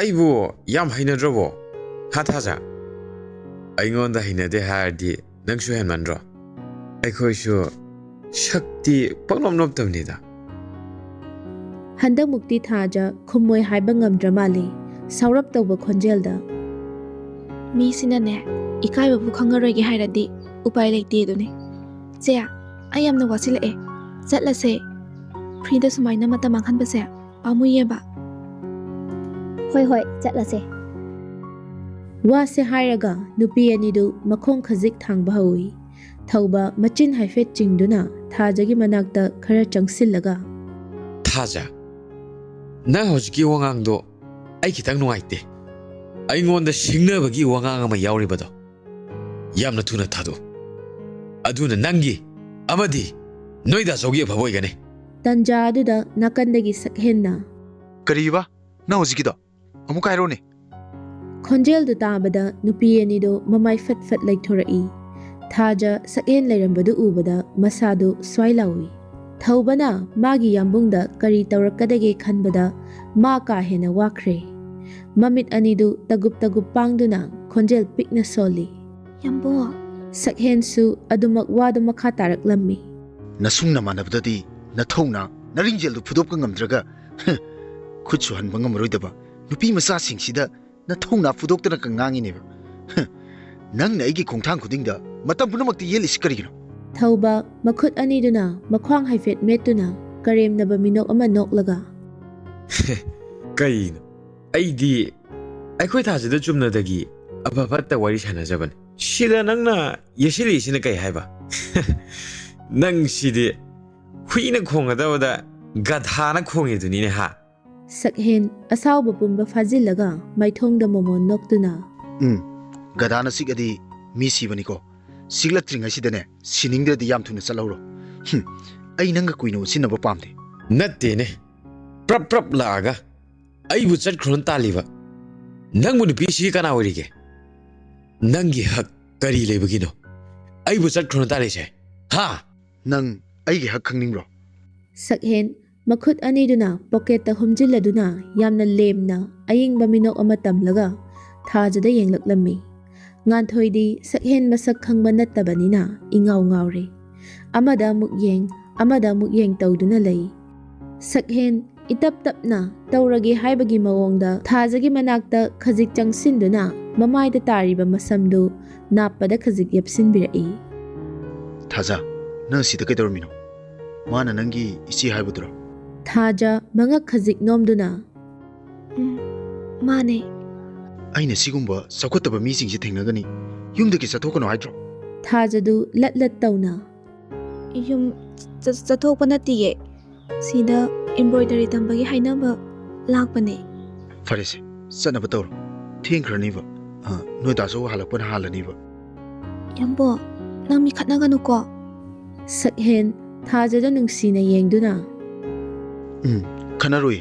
ꯑꯩꯕꯨ ꯌꯥꯝ ꯍꯩꯅꯗ꯭ꯔꯕꯣ ꯍꯥ ꯊꯥꯖ ꯑꯩꯉꯣꯟꯗ ꯍꯩꯅꯗꯦ ꯍꯥꯏꯔꯗꯤ ꯅꯪꯁꯨ ꯍꯦꯟꯃꯟꯗ꯭ꯔꯣ ꯑꯩꯈꯣꯏꯁꯨ ꯁꯛꯇꯤ ꯄꯛꯅꯣꯞ ꯅꯣꯞꯇꯕꯅꯤꯗ ꯍꯟꯗꯛꯃꯨꯛꯇꯤ ꯊꯥꯖ ꯈꯨꯝꯃꯣꯏ ꯍꯥꯏꯕ ꯉꯝꯗ꯭ꯔ ꯃꯥꯜꯂꯤ ꯁꯥꯎꯔꯞ ꯇꯧꯕ ꯈꯣꯟꯖꯦꯜꯗ ꯃꯤꯁꯤꯅꯅꯦ ꯏꯀꯥꯏꯕꯕꯨ ꯈꯪꯉꯔꯣꯏꯒꯦ ꯍꯥꯏꯔꯗꯤ ꯎꯄꯥꯏ ꯂꯩꯇꯦ ꯑꯗꯨꯅꯤ ꯆꯦ ꯑꯩ ꯌꯥꯝꯅ ꯋꯥꯁꯤꯜꯂꯛꯑꯦ ꯆꯠꯂꯁꯦ ꯐ꯭ꯔꯤꯗ ꯁꯨꯃꯥꯏꯅ ꯃꯇꯝ ꯃꯥꯡꯍꯟꯕꯁꯦ ꯄꯥꯝꯃꯨꯏꯌꯦꯕ ꯍꯣꯏ ꯆꯠꯂꯁꯦ ꯋꯥꯁꯦ ꯍꯥꯏꯔꯒ ꯅꯨꯄꯤ ꯑꯅꯤꯗꯨ ꯃꯈꯣꯡ ꯈꯖꯤꯛ ꯊꯥꯡꯕ ꯍꯧꯏ ꯊꯧꯕ ꯃꯆꯤꯟ ꯍꯥꯏꯐꯦꯠ ꯆꯤꯡꯗꯨꯅ ꯊꯥꯖꯒꯤ ꯃꯅꯥꯛꯇ ꯈꯔ ꯆꯪꯁꯤꯜꯂꯒ ꯊꯥꯖ ꯅꯪ ꯍꯧꯖꯤꯛꯀꯤ ꯋꯥꯉꯥꯡꯗꯣ ꯑꯩ ꯈꯤꯇꯪ ꯅꯨꯡꯉꯥꯏꯇꯦ ꯑꯩꯉꯣꯟꯗ ꯁꯤꯡꯅꯕꯒꯤ ꯋꯥꯉꯥꯡ ꯑꯃ ꯌꯥꯎꯔꯤꯕꯗꯣ ꯌꯥꯝꯅ ꯊꯨꯅ ꯊꯥꯗꯣꯛ ꯑꯗꯨꯅ ꯅꯪꯒꯤ ꯑꯃꯗꯤ ꯅꯣꯏ ꯗꯥꯆꯧꯒꯤ ꯑꯐꯕ ꯑꯣꯏꯒꯅꯤ ꯇꯟꯖꯥ ꯑꯗꯨꯗ ꯅꯥꯀꯟꯗꯒꯤ ꯁꯛꯍꯦꯟꯅ ꯀꯔꯤꯕ ꯅꯪ ꯍꯧꯖꯤꯛꯀꯤꯗꯣ ꯑꯃꯨꯛ ꯍꯥꯏꯔꯣꯅꯦ ꯈꯣꯟꯖꯦꯜꯗꯨ ꯇꯥꯕꯗ ꯅꯨꯄꯤ ꯑꯅꯤꯗꯨ ꯃꯃꯥꯏ ꯐꯠ ꯐꯠ ꯂꯩꯊꯣꯔꯛꯏ ꯊꯥꯖ ꯁꯛꯍꯦꯟ ꯂꯩꯔꯝꯕꯗꯨ ꯎꯕꯗ ꯃꯁꯥꯗꯨ ꯁ꯭ꯋꯥꯏ ꯂꯥꯎꯏ ꯊꯧꯕꯅ ꯃꯥꯒꯤ ꯌꯥꯝꯕꯨꯡꯗ ꯀꯔꯤ ꯇꯧꯔꯛꯀꯗꯒꯦ ꯈꯟꯕꯗ ꯃꯥ ꯀꯥ ꯍꯦꯟꯅ ꯋꯥꯈ꯭ꯔꯦ ꯃꯃꯤꯠ ꯑꯅꯤꯗꯨ ꯇꯒꯨꯞ ꯇꯒꯨꯞ ꯄꯥꯡꯗꯨꯅ ꯈꯣꯟꯖꯦꯜ ꯄꯤꯛꯅ ꯁꯣꯜꯂꯤ ꯌꯥꯝꯕꯣ ꯁꯛꯍꯦꯟꯁꯨ ꯑꯗꯨꯃꯛ ꯋꯥꯗꯨ ꯃꯈꯥ ꯇꯥꯔꯛꯂꯝꯃꯤ ꯅꯁꯨꯡꯅ ꯃꯥꯟꯅꯕꯗꯗꯤ ꯅꯊꯧꯅ ꯅꯔꯤꯡꯖꯦꯜꯗꯨ ꯐꯨꯗꯣꯛꯄ ꯉꯝꯗ꯭ꯔꯒ ꯈꯨꯠ ꯁꯨꯍꯟꯕ ꯉꯝꯃꯔꯣꯏꯗꯕ ꯅꯨꯄꯤ ꯃꯆꯥꯁꯤꯡꯁꯤꯗ ꯅꯊꯧꯅ ꯐꯨꯗꯣꯛꯇꯅ ꯉꯥꯡꯉꯤꯅꯦꯕ ꯅꯪꯅ ꯑꯩꯒꯤ ꯈꯣꯡꯊꯥꯡ ꯈꯨꯗꯤꯡꯗ ꯃꯇꯝ ꯄꯨꯝꯅꯃꯛꯇ ꯌꯦꯠꯂꯤꯁꯤ ꯀꯔꯤꯒꯤꯅꯣ ꯊꯧꯕ ꯃꯈꯨꯠ ꯑꯅꯤꯗꯨꯅ ꯃꯈ꯭ꯋꯥꯡ ꯍꯥꯏꯐꯦꯠ メꯠꯇꯨꯅ ꯀꯔꯦꯝꯅꯕ ꯃꯤꯅꯣꯛ ꯑꯃ ꯅꯣꯛꯂꯒ ꯀꯩꯅꯣ ꯑꯩꯗꯤ ꯑꯩꯈꯣꯏ ꯊꯥꯖꯗ ꯆꯨꯝꯅꯗꯒꯤ ꯑꯐ ꯐꯠꯇ ꯋꯥꯔꯤ ꯁꯥꯟꯅꯖꯕꯅꯤ ꯁꯤꯗ ꯅꯪꯅ ꯌꯦꯁꯤꯜꯂꯤꯁꯤꯅ ꯀꯩ ꯍꯥꯏꯕ ꯅꯪ ꯁꯤꯗꯤ ꯍꯨꯏꯅ ꯈꯣꯡꯒꯗꯕꯗ ꯒꯙꯥꯅ ꯈꯣꯡꯉꯤꯗꯨꯅꯤꯅꯦ ꯍꯥ ꯁꯛꯍꯦꯟ ꯑꯁꯥꯎꯕ ꯄꯨꯝꯕ ꯐꯥꯖꯤꯜꯂꯒ ꯃꯥꯏꯊꯣꯡꯗ ꯃꯣꯃꯣꯟ ꯅꯣꯛꯇꯨꯅ ꯒꯙꯥꯅ ꯁꯤꯛꯑꯗꯤ ꯃꯤ ꯁꯤꯕꯅꯤꯀꯣ ꯁꯤꯛꯂꯛꯇ꯭ꯔꯤꯉꯩꯁꯤꯗꯅꯦ ꯁꯤꯅꯤꯡꯗ꯭ꯔꯗꯤ ꯌꯥꯝ ꯊꯨꯅ ꯆꯠꯍꯧꯔꯣ ꯑꯩ ꯅꯪꯒ ꯀꯨꯏꯅ ꯎꯟꯁꯤꯟꯅꯕ ꯄꯥꯝꯗꯦ ꯅꯠꯇꯦꯅꯦ ꯄ꯭ꯔꯞ ꯄ꯭ꯔꯞ ꯂꯥꯛꯑꯒ ꯑꯩꯕꯨ ꯆꯠꯈ꯭ꯔꯣꯅ ꯇꯥꯜꯂꯤꯕ ꯅꯪꯕꯨ ꯅꯨꯄꯤꯁꯤ ꯀꯅꯥ ꯑꯣꯏꯔꯤꯒꯦ ꯅꯪꯒꯤ ꯍꯛ ꯀꯔꯤ ꯂꯩꯕꯒꯤꯅꯣ ꯑꯩꯕꯨ ꯆꯠꯈ꯭ꯔꯣꯅ ꯇꯥꯜꯂꯤꯁꯦ ꯍꯥ ꯅꯪ ꯑꯩꯒꯤ ꯍꯛ ꯈꯪꯅꯤꯡꯕ꯭ꯔꯣ ꯁꯛꯍꯦꯟ ꯃꯈꯨꯠ ꯑꯅꯤꯗꯨꯅ ꯄꯣꯀꯦꯠꯇ ꯍꯨꯝꯖꯤꯜꯂꯗꯨꯅ ꯌꯥꯝꯅ ꯂꯦꯝꯅ ꯑꯌꯤꯡꯕ ꯃꯤꯅꯣꯛ ꯑꯃ ꯇꯝꯂꯒ ꯊꯥꯖꯗ ꯌꯦꯡꯂꯛꯂꯝꯃꯤ ꯉꯥꯟꯊꯣꯏꯗꯤ ꯁꯛꯍꯦꯟ ꯃꯁꯛ ꯈꯪꯕ ꯅꯠꯇꯕꯅꯤꯅ ꯏꯉꯥꯎ ꯉꯥꯎꯔꯦ ꯑꯃꯗ ꯑꯃꯨꯛ ꯌꯦꯡ ꯇꯧꯗꯨꯅ ꯂꯩ ꯁꯛꯍꯦꯟ ꯏꯇꯞ ꯇꯞꯅ ꯇꯧꯔꯒꯦ ꯍꯥꯏꯕꯒꯤ ꯃꯑꯣꯡꯗ ꯊꯥꯖꯒꯤ ꯃꯅꯥꯛꯇ ꯈꯖꯤꯛ ꯆꯪꯁꯤꯟꯗꯨꯅ ꯃꯃꯥꯏꯗ ꯇꯥꯔꯤꯕ ꯃꯁꯝꯗꯨ ꯅꯥꯞꯄꯗ ꯈꯖꯤꯛ ꯌꯦꯞꯁꯤꯟꯕꯤꯔꯛꯏ ꯊꯥꯖ ꯅꯪ ꯁꯤꯗ ꯀꯩꯗꯧꯔꯝꯃꯤꯅꯣ ꯃꯥꯅ ꯅꯪꯒꯤ ꯏꯆꯦ ꯍꯥꯏꯕꯗꯨꯔꯣ ꯊꯥꯖ ꯃꯉꯛ ꯈꯖꯤꯛ ꯅꯣꯝꯗꯨꯅ ꯃꯥꯅꯦ ꯑꯩꯅ ꯁꯤꯒꯨꯝꯕ ꯆꯥꯎꯈꯠꯇꯕ ꯃꯤꯁꯤꯡꯁꯦ ꯊꯦꯡꯅꯒꯅꯤ ꯌꯨꯝꯗꯒꯤ ꯆꯠꯊꯣꯛꯀꯅꯣ ꯍꯥꯏꯗ꯭ꯔꯣ ꯊꯥꯖꯗꯨ ꯂꯠ ꯂꯠ ꯇꯧꯅ ꯌꯨꯝ ꯆꯠꯊꯣꯛꯄ ꯅꯠꯇꯤꯌꯦ ꯁꯤꯗ ꯏꯝꯕ꯭ꯔꯣꯏꯗꯔꯤ ꯇꯝꯕꯒꯤ ꯍꯥꯏꯅꯕ ꯂꯥꯛꯄꯅꯦ ꯐꯔꯦꯁꯦ ꯆꯠꯅꯕ ꯇꯧꯔꯣ ꯊꯦꯡꯈ꯭ꯔꯅꯤꯕ ꯅꯣꯏ ꯗꯥꯆꯧ ꯍꯜꯂꯛꯄꯅ ꯍꯥꯜꯂꯅꯤꯕ ꯌꯥꯝꯕꯣ ꯅꯪ ꯃꯤ ꯈꯠꯅꯒꯅꯨꯀꯣ ꯁꯛꯍꯦꯟ ꯊꯥꯖꯗ ꯅꯨꯡꯁꯤꯅ ꯌꯦꯡꯗꯨꯅ ꯈꯟꯅꯔꯣꯏ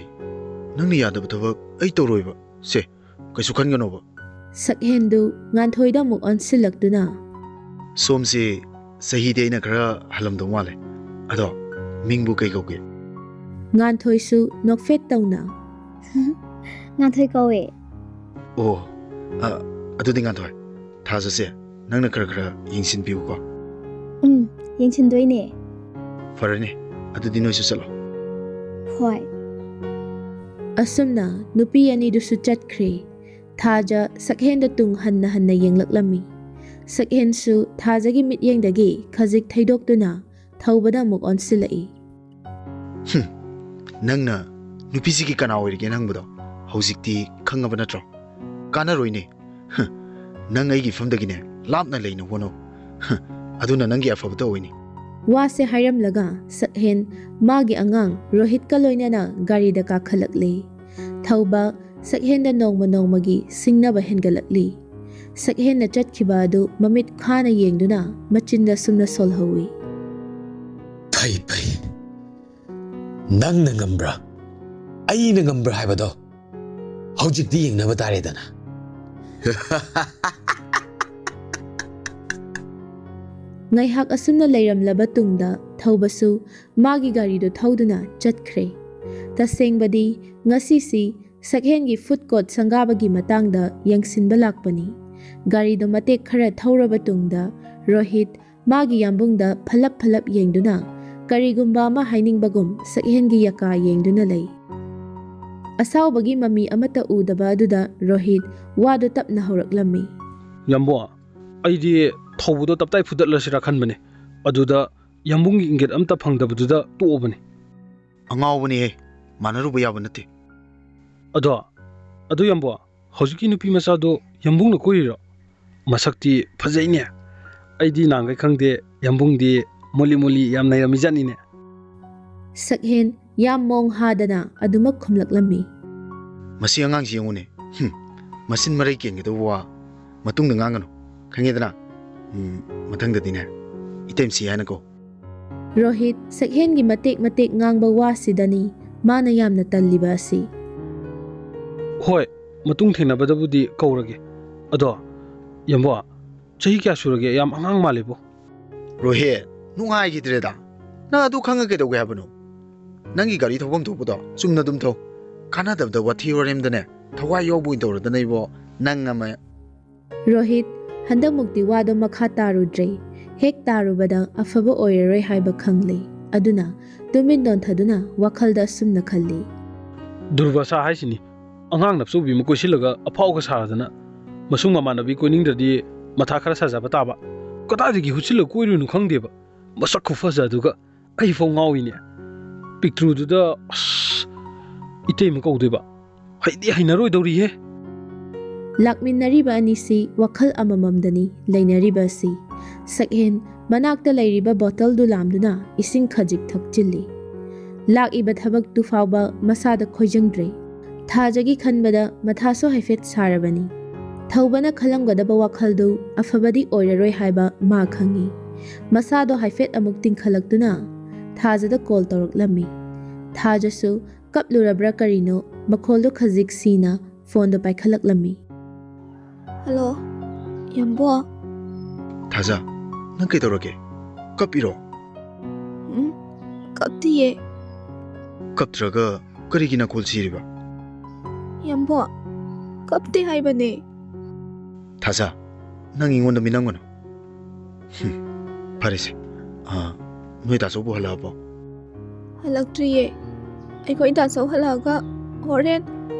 ꯅꯪꯅ ꯌꯥꯗꯕ ꯊꯕꯛ ꯑꯩ ꯇꯧꯔꯣꯏꯕ ꯁꯦ ꯀꯩꯁꯨ ꯈꯟꯒꯅꯣꯕ ꯁꯛꯍꯦꯟꯗꯨ ꯉꯥꯟꯊꯣꯏꯗ ꯑꯃꯨꯛ ꯑꯣꯟꯁꯤꯜꯂꯛꯇꯨꯅ ꯁꯣꯝꯁꯦ ꯆꯍꯤꯗꯤ ꯑꯩꯅ ꯈꯔ ꯍꯜꯂꯝꯗꯧ ꯃꯥꯜꯂꯦ ꯑꯗꯣ ꯃꯤꯡꯕꯨ ꯀꯩ ꯀꯧꯒꯦ ꯉꯥꯟꯊꯣꯏꯁꯨ ꯅꯣꯛꯐꯦꯠ ꯇꯧꯅ ꯉꯥꯟꯊꯣꯏ ꯀꯧꯋꯦ ꯑꯣ ꯑꯗꯨꯗꯤ ꯉꯥꯟꯊꯣꯏ ꯊꯥꯖꯁꯦ ꯅꯪꯅ ꯈꯔ ꯈꯔ ꯌꯦꯡꯁꯤꯟꯕꯤꯌꯨꯀꯣ ꯌꯦꯡꯁꯤꯟꯗꯣꯏꯅꯦ ꯐꯔꯦꯅꯦ ꯑꯗꯨꯗꯤ ꯅꯣꯏꯁꯨ ꯆꯠꯂꯣ ꯍꯣꯏ ꯑꯁꯨꯝꯅ ꯅꯨꯄꯤ ꯑꯅꯤꯗꯨꯁꯨ ꯆꯠꯈ꯭ꯔꯦ ꯊꯥꯖ ꯁꯛꯍꯦꯟꯗ ꯇꯨꯡ ꯍꯟꯅ ꯍꯟꯅ ꯌꯦꯡꯂꯛꯂꯝꯃꯤ ꯁꯛꯍꯦꯟꯁꯨ ꯊꯥꯖꯒꯤ ꯃꯤꯠꯌꯦꯡꯗꯒꯤ ꯈꯖꯤꯛ ꯊꯩꯗꯣꯛꯇꯨꯅ ꯊꯧꯕꯗ ꯑꯃꯨꯛ ꯑꯣꯟꯁꯤꯜꯂꯛꯏ ꯅꯪꯅ ꯅꯨꯄꯤꯁꯤꯒꯤ ꯀꯅꯥ ꯑꯣꯏꯔꯤꯒꯦꯅ ꯍꯪꯕꯗꯣ ꯍꯧꯖꯤꯛꯇꯤ ꯈꯪꯉꯕ ꯅꯠꯇ꯭ꯔꯣ ꯀꯥꯟꯅꯔꯣꯏꯅꯦ ꯅꯪ ꯑꯩꯒꯤ ꯏꯐꯝꯗꯒꯤꯅꯦ ꯂꯥꯞꯅ ꯂꯩꯅ ꯍꯣꯠꯅꯧ ꯑꯗꯨꯅ ꯅꯪꯒꯤ ꯑꯐꯕꯇ ꯑꯣꯏꯅꯤ ꯋꯥꯁꯦ ꯍꯥꯏꯔꯝꯂꯒ ꯁꯛꯍꯦꯟ ꯃꯥꯒꯤ ꯑꯉꯥꯡ ꯔꯣꯍꯤꯠꯀ ꯂꯣꯏꯅꯅ ꯒꯥꯔꯤꯗ ꯀꯥꯈꯠꯂꯛꯂꯤ ꯊꯧꯕ ꯁꯛꯍꯦꯟꯗ ꯅꯣꯡꯃ ꯅꯣꯡꯃꯒꯤ ꯁꯤꯡꯅꯕ ꯍꯦꯟꯒꯠꯂꯛꯂꯤ ꯁꯛꯍꯦꯟꯅ ꯆꯠꯈꯤꯕ ꯑꯗꯨ ꯃꯃꯤꯠ ꯈꯥꯅ ꯌꯦꯡꯗꯨꯅ ꯃꯆꯤꯟꯗ ꯁꯨꯝꯅ ꯁꯣꯜꯍꯧꯏ ꯐꯩ ꯅꯪꯅ ꯉꯝꯕ꯭ꯔꯥ ꯑꯩꯅ ꯉꯝꯕ꯭ꯔꯥ ꯍꯥꯏꯕꯗꯣ ꯍꯧꯖꯤꯛꯇꯤ ꯌꯦꯡꯅꯕ ꯇꯥꯔꯦꯗꯅ ꯉꯥꯏꯍꯥꯛ ꯑꯁꯨꯝꯅ ꯂꯩꯔꯝꯂꯕ ꯇꯨꯡꯗ ꯊꯧꯕꯁꯨ ꯃꯥꯒꯤ ꯒꯥꯔꯤꯗꯨ ꯊꯧꯗꯨꯅ ꯆꯠꯈ꯭ꯔꯦ꯫ ꯇꯁꯦꯡꯕꯗꯤ ꯉꯁꯤꯁꯤ ꯁꯛꯍꯦꯟꯒꯤ ꯐꯨꯗ ꯀꯣꯔꯠ ꯁꯪꯒꯥꯕꯒꯤ ꯃꯇꯥꯡꯗ ꯌꯦꯡꯁꯤꯟꯕ ꯂꯥꯛꯄꯅꯤ꯫ ꯒꯥꯔꯤꯗꯨ ꯃꯇꯦꯛ ꯈꯔ ꯊꯧꯔꯕ ꯇꯨꯡꯗ ꯔꯣꯍꯤꯠ ꯃꯥꯒꯤ ꯌꯥꯝꯕꯨꯡꯗ ꯐꯂꯞ ꯌꯦꯡꯗꯨꯅ ꯀꯔꯤꯒꯨꯝꯕ ꯑꯃ ꯍꯥꯏꯅꯤꯡꯕꯒꯨꯝ ꯁꯛꯍꯦꯟꯒꯤ ꯌꯥꯀꯥ ꯌꯦꯡꯗꯨꯅ ꯂꯩ꯫ ꯑꯁꯥꯎꯕꯒꯤ ꯃꯃꯤ ꯑꯃꯠꯇ ꯎꯗꯕ ꯑꯗꯨꯗ ꯔꯣꯍꯤꯠ ꯋꯥꯗꯨ ꯇꯞꯅ ꯍꯧꯔꯛꯂꯝꯃꯤ꯫ ꯌꯥꯝꯕꯣ, ꯑꯩꯗꯤ ꯊꯧꯕꯗꯣ ꯇꯞꯇꯥꯏ ꯐꯨꯗꯠꯂꯁꯤꯔꯥ ꯈꯟꯕꯅꯦ, ꯑꯗꯨꯗ ꯌꯥꯝꯕꯨꯡꯒꯤ ꯏꯪꯒꯤꯠ ꯑꯝꯇ ꯐꯪꯗꯕꯗꯨꯗ ꯇꯣꯛꯑꯕꯅꯦ꯫ ꯑꯉꯥꯎꯕꯅꯦꯍꯦ, ꯃꯥꯟꯅꯔꯨꯕ ꯌꯥꯕ ꯅꯠꯇꯦ꯫ ꯑꯗꯣ ꯌꯥꯝꯕꯣ, ꯍꯧꯖꯤꯛꯀꯤ ꯅꯨꯄꯤ ꯃꯆꯥꯗꯣ ꯌꯥꯝꯕꯨꯡꯅ ꯀꯣꯏꯔꯤꯔꯣ? ꯃꯁꯛꯇꯤ ꯐꯖꯩꯅꯦ꯫ ꯑꯩꯗꯤ ꯅꯍꯥꯟꯒꯩ ꯈꯪꯗꯦ ꯌꯥꯝꯕꯨꯡꯗꯤ ꯃꯣꯂꯤ ꯌꯥꯝ ꯅꯩꯔꯝꯃꯤꯖꯥꯠꯅꯤꯅꯦ꯫ ꯁꯛꯍꯦꯟ ꯌꯥꯝ ꯃꯣꯡ ꯍꯥꯗꯅ ꯑꯗꯨꯃꯛ ꯈꯨꯝꯂꯛꯂꯝꯃꯤ꯫ ꯃꯁꯤ ꯑꯉꯥꯡꯁꯤ ꯌꯦꯡꯉꯨꯅꯦ, ꯃꯆꯤꯟ ꯃꯔꯩ ꯀꯦꯟꯒꯗꯧꯕ ꯋꯥ ꯃꯇꯨꯡꯗ ꯉꯥꯡꯒꯅꯨ, ꯈꯪꯉꯦꯗꯅ? ꯃꯊꯪꯗꯗꯤꯅꯦ ꯏꯇꯩꯃꯁꯤ ꯍꯥꯏꯅ ꯀꯧ꯫ ꯔꯣꯍꯤꯠ ꯁꯛꯍꯦꯟꯒꯤ ꯃꯇꯦꯛ ꯉꯥꯡꯕ ꯋꯥꯁꯤꯗꯅꯤ ꯃꯥꯅ ꯌꯥꯝꯅ ꯇꯜꯂꯤꯕ ꯑꯁꯤ꯫ ꯍꯣꯏ, ꯃꯇꯨꯡ ꯊꯦꯡꯅꯕꯗꯕꯨꯗꯤ ꯀꯧꯔꯒꯦ꯫ ꯑꯗꯣ ꯌꯥꯝꯕꯣ, ꯆꯍꯤ ꯀꯌꯥ ꯁꯨꯔꯒꯦ? ꯌꯥꯝ ꯑꯉꯥꯡ ꯃꯥꯜꯂꯤꯕꯣ꯫ ꯔꯣꯍꯤꯠ, ꯅꯨꯡꯉꯥꯏꯈꯤꯗ꯭ꯔꯦꯗ꯫ ꯅꯪ ꯑꯗꯨ ꯈꯪꯉ ꯀꯩꯗꯧꯒꯦ ꯍꯥꯏꯕꯅꯣ? ꯅꯪꯒꯤ ꯒꯥꯔꯤ ꯊꯧꯐꯝ ꯊꯣꯛꯄꯗꯣ ꯆꯨꯝꯅ ꯑꯗꯨꯝ ꯊꯧ꯫ ꯀꯥꯟꯅꯗꯕꯗ ꯋꯥꯊꯤ ꯋꯥꯔꯦꯝꯗꯅꯦ ꯊꯋꯥꯏ ꯌꯥꯎꯕ ꯑꯣꯏꯅ ꯇꯧꯔꯗꯅ ꯏꯕꯣ ꯅꯪ ꯑꯃ꯫ ꯔꯣꯍꯤꯠ ꯍꯟꯗꯛꯃꯨꯛꯇꯤ ꯋꯥꯗꯣ ꯃꯈꯥ ꯇꯥꯔꯨꯗ꯭ꯔꯦ꯫ ꯍꯦꯛ ꯇꯥꯔꯨꯕꯗ ꯑꯐꯕ ꯑꯣꯏꯔꯔꯣꯏ ꯍꯥꯏꯕ ꯈꯪꯂꯦ꯫ ꯑꯗꯨꯅ ꯇꯨꯃꯤꯟ ꯂꯣꯟꯊꯗꯨꯅ ꯋꯥꯈꯜꯗ ꯑꯁꯨꯝꯅ ꯈꯜꯂꯤ꯫ ꯗꯨꯔꯕꯥꯁꯥ ꯍꯥꯏꯁꯤꯅꯤ, ꯑꯉꯥꯡ ꯅꯞꯆꯧꯕꯤ ꯑꯃ ꯀꯣꯏꯁꯤꯜꯂꯒ ꯑꯐꯥꯎꯒ ꯁꯥꯔꯗꯅ ꯃꯁꯨꯡ ꯃꯃꯥꯟꯅꯕꯤ ꯀꯣꯏꯅꯤꯡꯗ꯭ꯔꯗꯤ ꯃꯊꯥ ꯈꯔ ꯁꯥꯖꯕ ꯇꯥꯕ꯫ ꯀꯗꯥꯏꯗꯒꯤ ꯍꯨꯠꯆꯤꯜꯂ ꯀꯣꯏꯔꯨꯅꯣ ꯈꯪꯗꯦꯕ꯫ ꯃꯁꯛ ꯈꯨꯐꯖꯗꯨꯒ ꯑꯩꯐꯥꯎ ꯉꯥꯎꯏꯅꯦ꯫ ꯄꯤꯛꯇ꯭ꯔꯨꯗꯨꯗ ꯏꯇꯩꯃ ꯀꯧꯗꯣꯏꯕ, ꯍꯩꯗꯤ ꯍꯩꯅꯔꯣꯏꯗꯧꯔꯤꯍꯦ꯫ ꯂꯥꯛꯃꯤꯟꯅꯔꯤꯕ ꯑꯅꯤꯁꯤ ꯋꯥꯈꯜ ꯑꯃꯃꯝꯗꯅꯤ ꯂꯩꯅꯔꯤꯕ ꯑꯁꯤ꯫ ꯁꯛꯍꯦꯟ ꯃꯅꯥꯛꯇ ꯂꯩꯔꯤꯕ ꯕꯣꯇꯜꯗꯨ ꯂꯥꯝꯗꯨꯅ ꯏꯁꯤꯡ ꯈꯖꯤꯛ ꯊꯛꯆꯤꯜꯂꯤ꯫ ꯂꯥꯛꯏꯕ ꯊꯕꯛꯇꯨ ꯐꯥꯎꯕ ꯃꯁꯥꯗ ꯈꯣꯏꯖꯪꯗ꯭ꯔꯦ꯫ ꯊꯥꯖꯒꯤ ꯈꯟꯕꯗ ꯃꯊꯥꯁꯨ ꯍꯥꯏꯐꯦꯠ ꯁꯥꯔꯕꯅꯤ꯫ ꯊꯧꯕꯅ ꯈꯜꯂꯝꯒꯗꯕ ꯋꯥꯈꯜꯗꯨ ꯑꯐꯕꯗꯤ ꯑꯣꯏꯔꯔꯣꯏ ꯍꯥꯏꯕ ꯃꯥ ꯈꯪꯏ꯫ ꯃꯁꯥꯗꯣ ꯍꯥꯏꯐꯦꯠ ꯑꯃꯨꯛ ꯇꯤꯡꯈꯠꯂꯛꯇꯨꯅ ꯊꯥꯖꯗ ꯀꯣꯜ ꯇꯧꯔꯛꯂꯝꯃꯤ꯫ ꯊꯥꯖꯁꯨ ꯀꯞꯂꯨꯔꯕ꯭ꯔꯥ ꯀꯔꯤꯅꯣ ꯃꯈꯣꯜꯗꯨ ꯈꯖꯤꯛ ꯁꯤꯅ ꯐꯣꯟꯗꯣ ꯄꯥꯏꯈꯠꯂꯛꯂꯝꯃꯤ꯫ ꯍꯜꯂꯣ, ꯌꯥꯝꯕꯣ꯫ ꯊꯥꯖ, ꯅꯪ ꯀꯩꯗꯧꯔꯒꯦ? ꯀꯞꯄꯤꯔꯣ? ꯀꯞꯇꯤꯌꯦ꯫ ꯀꯞꯇ꯭ꯔꯒ ꯀꯔꯤꯒꯤ ꯅꯈꯣꯜ ꯁꯤꯔꯤꯕ? ꯌꯥꯝꯕꯣ, ꯀꯞꯇꯦ ꯍꯥꯏꯕꯅꯦ꯫ ꯊꯥꯖ, ꯅꯪ ꯑꯩꯉꯣꯟꯗ ꯃꯤꯅꯝꯒꯅꯨ꯫ ꯐꯔꯦꯁꯦ, ꯅꯣꯏ ꯇꯥꯆꯧꯕꯨ ꯍꯜꯂꯛꯑꯕꯣ? ꯍꯜꯂꯛꯇ꯭ꯔꯤꯌꯦ꯫ ꯑꯩꯈꯣꯏ ꯇꯥꯆꯧ ꯍꯜꯂꯛꯑꯒ ꯍꯣꯔꯦꯟ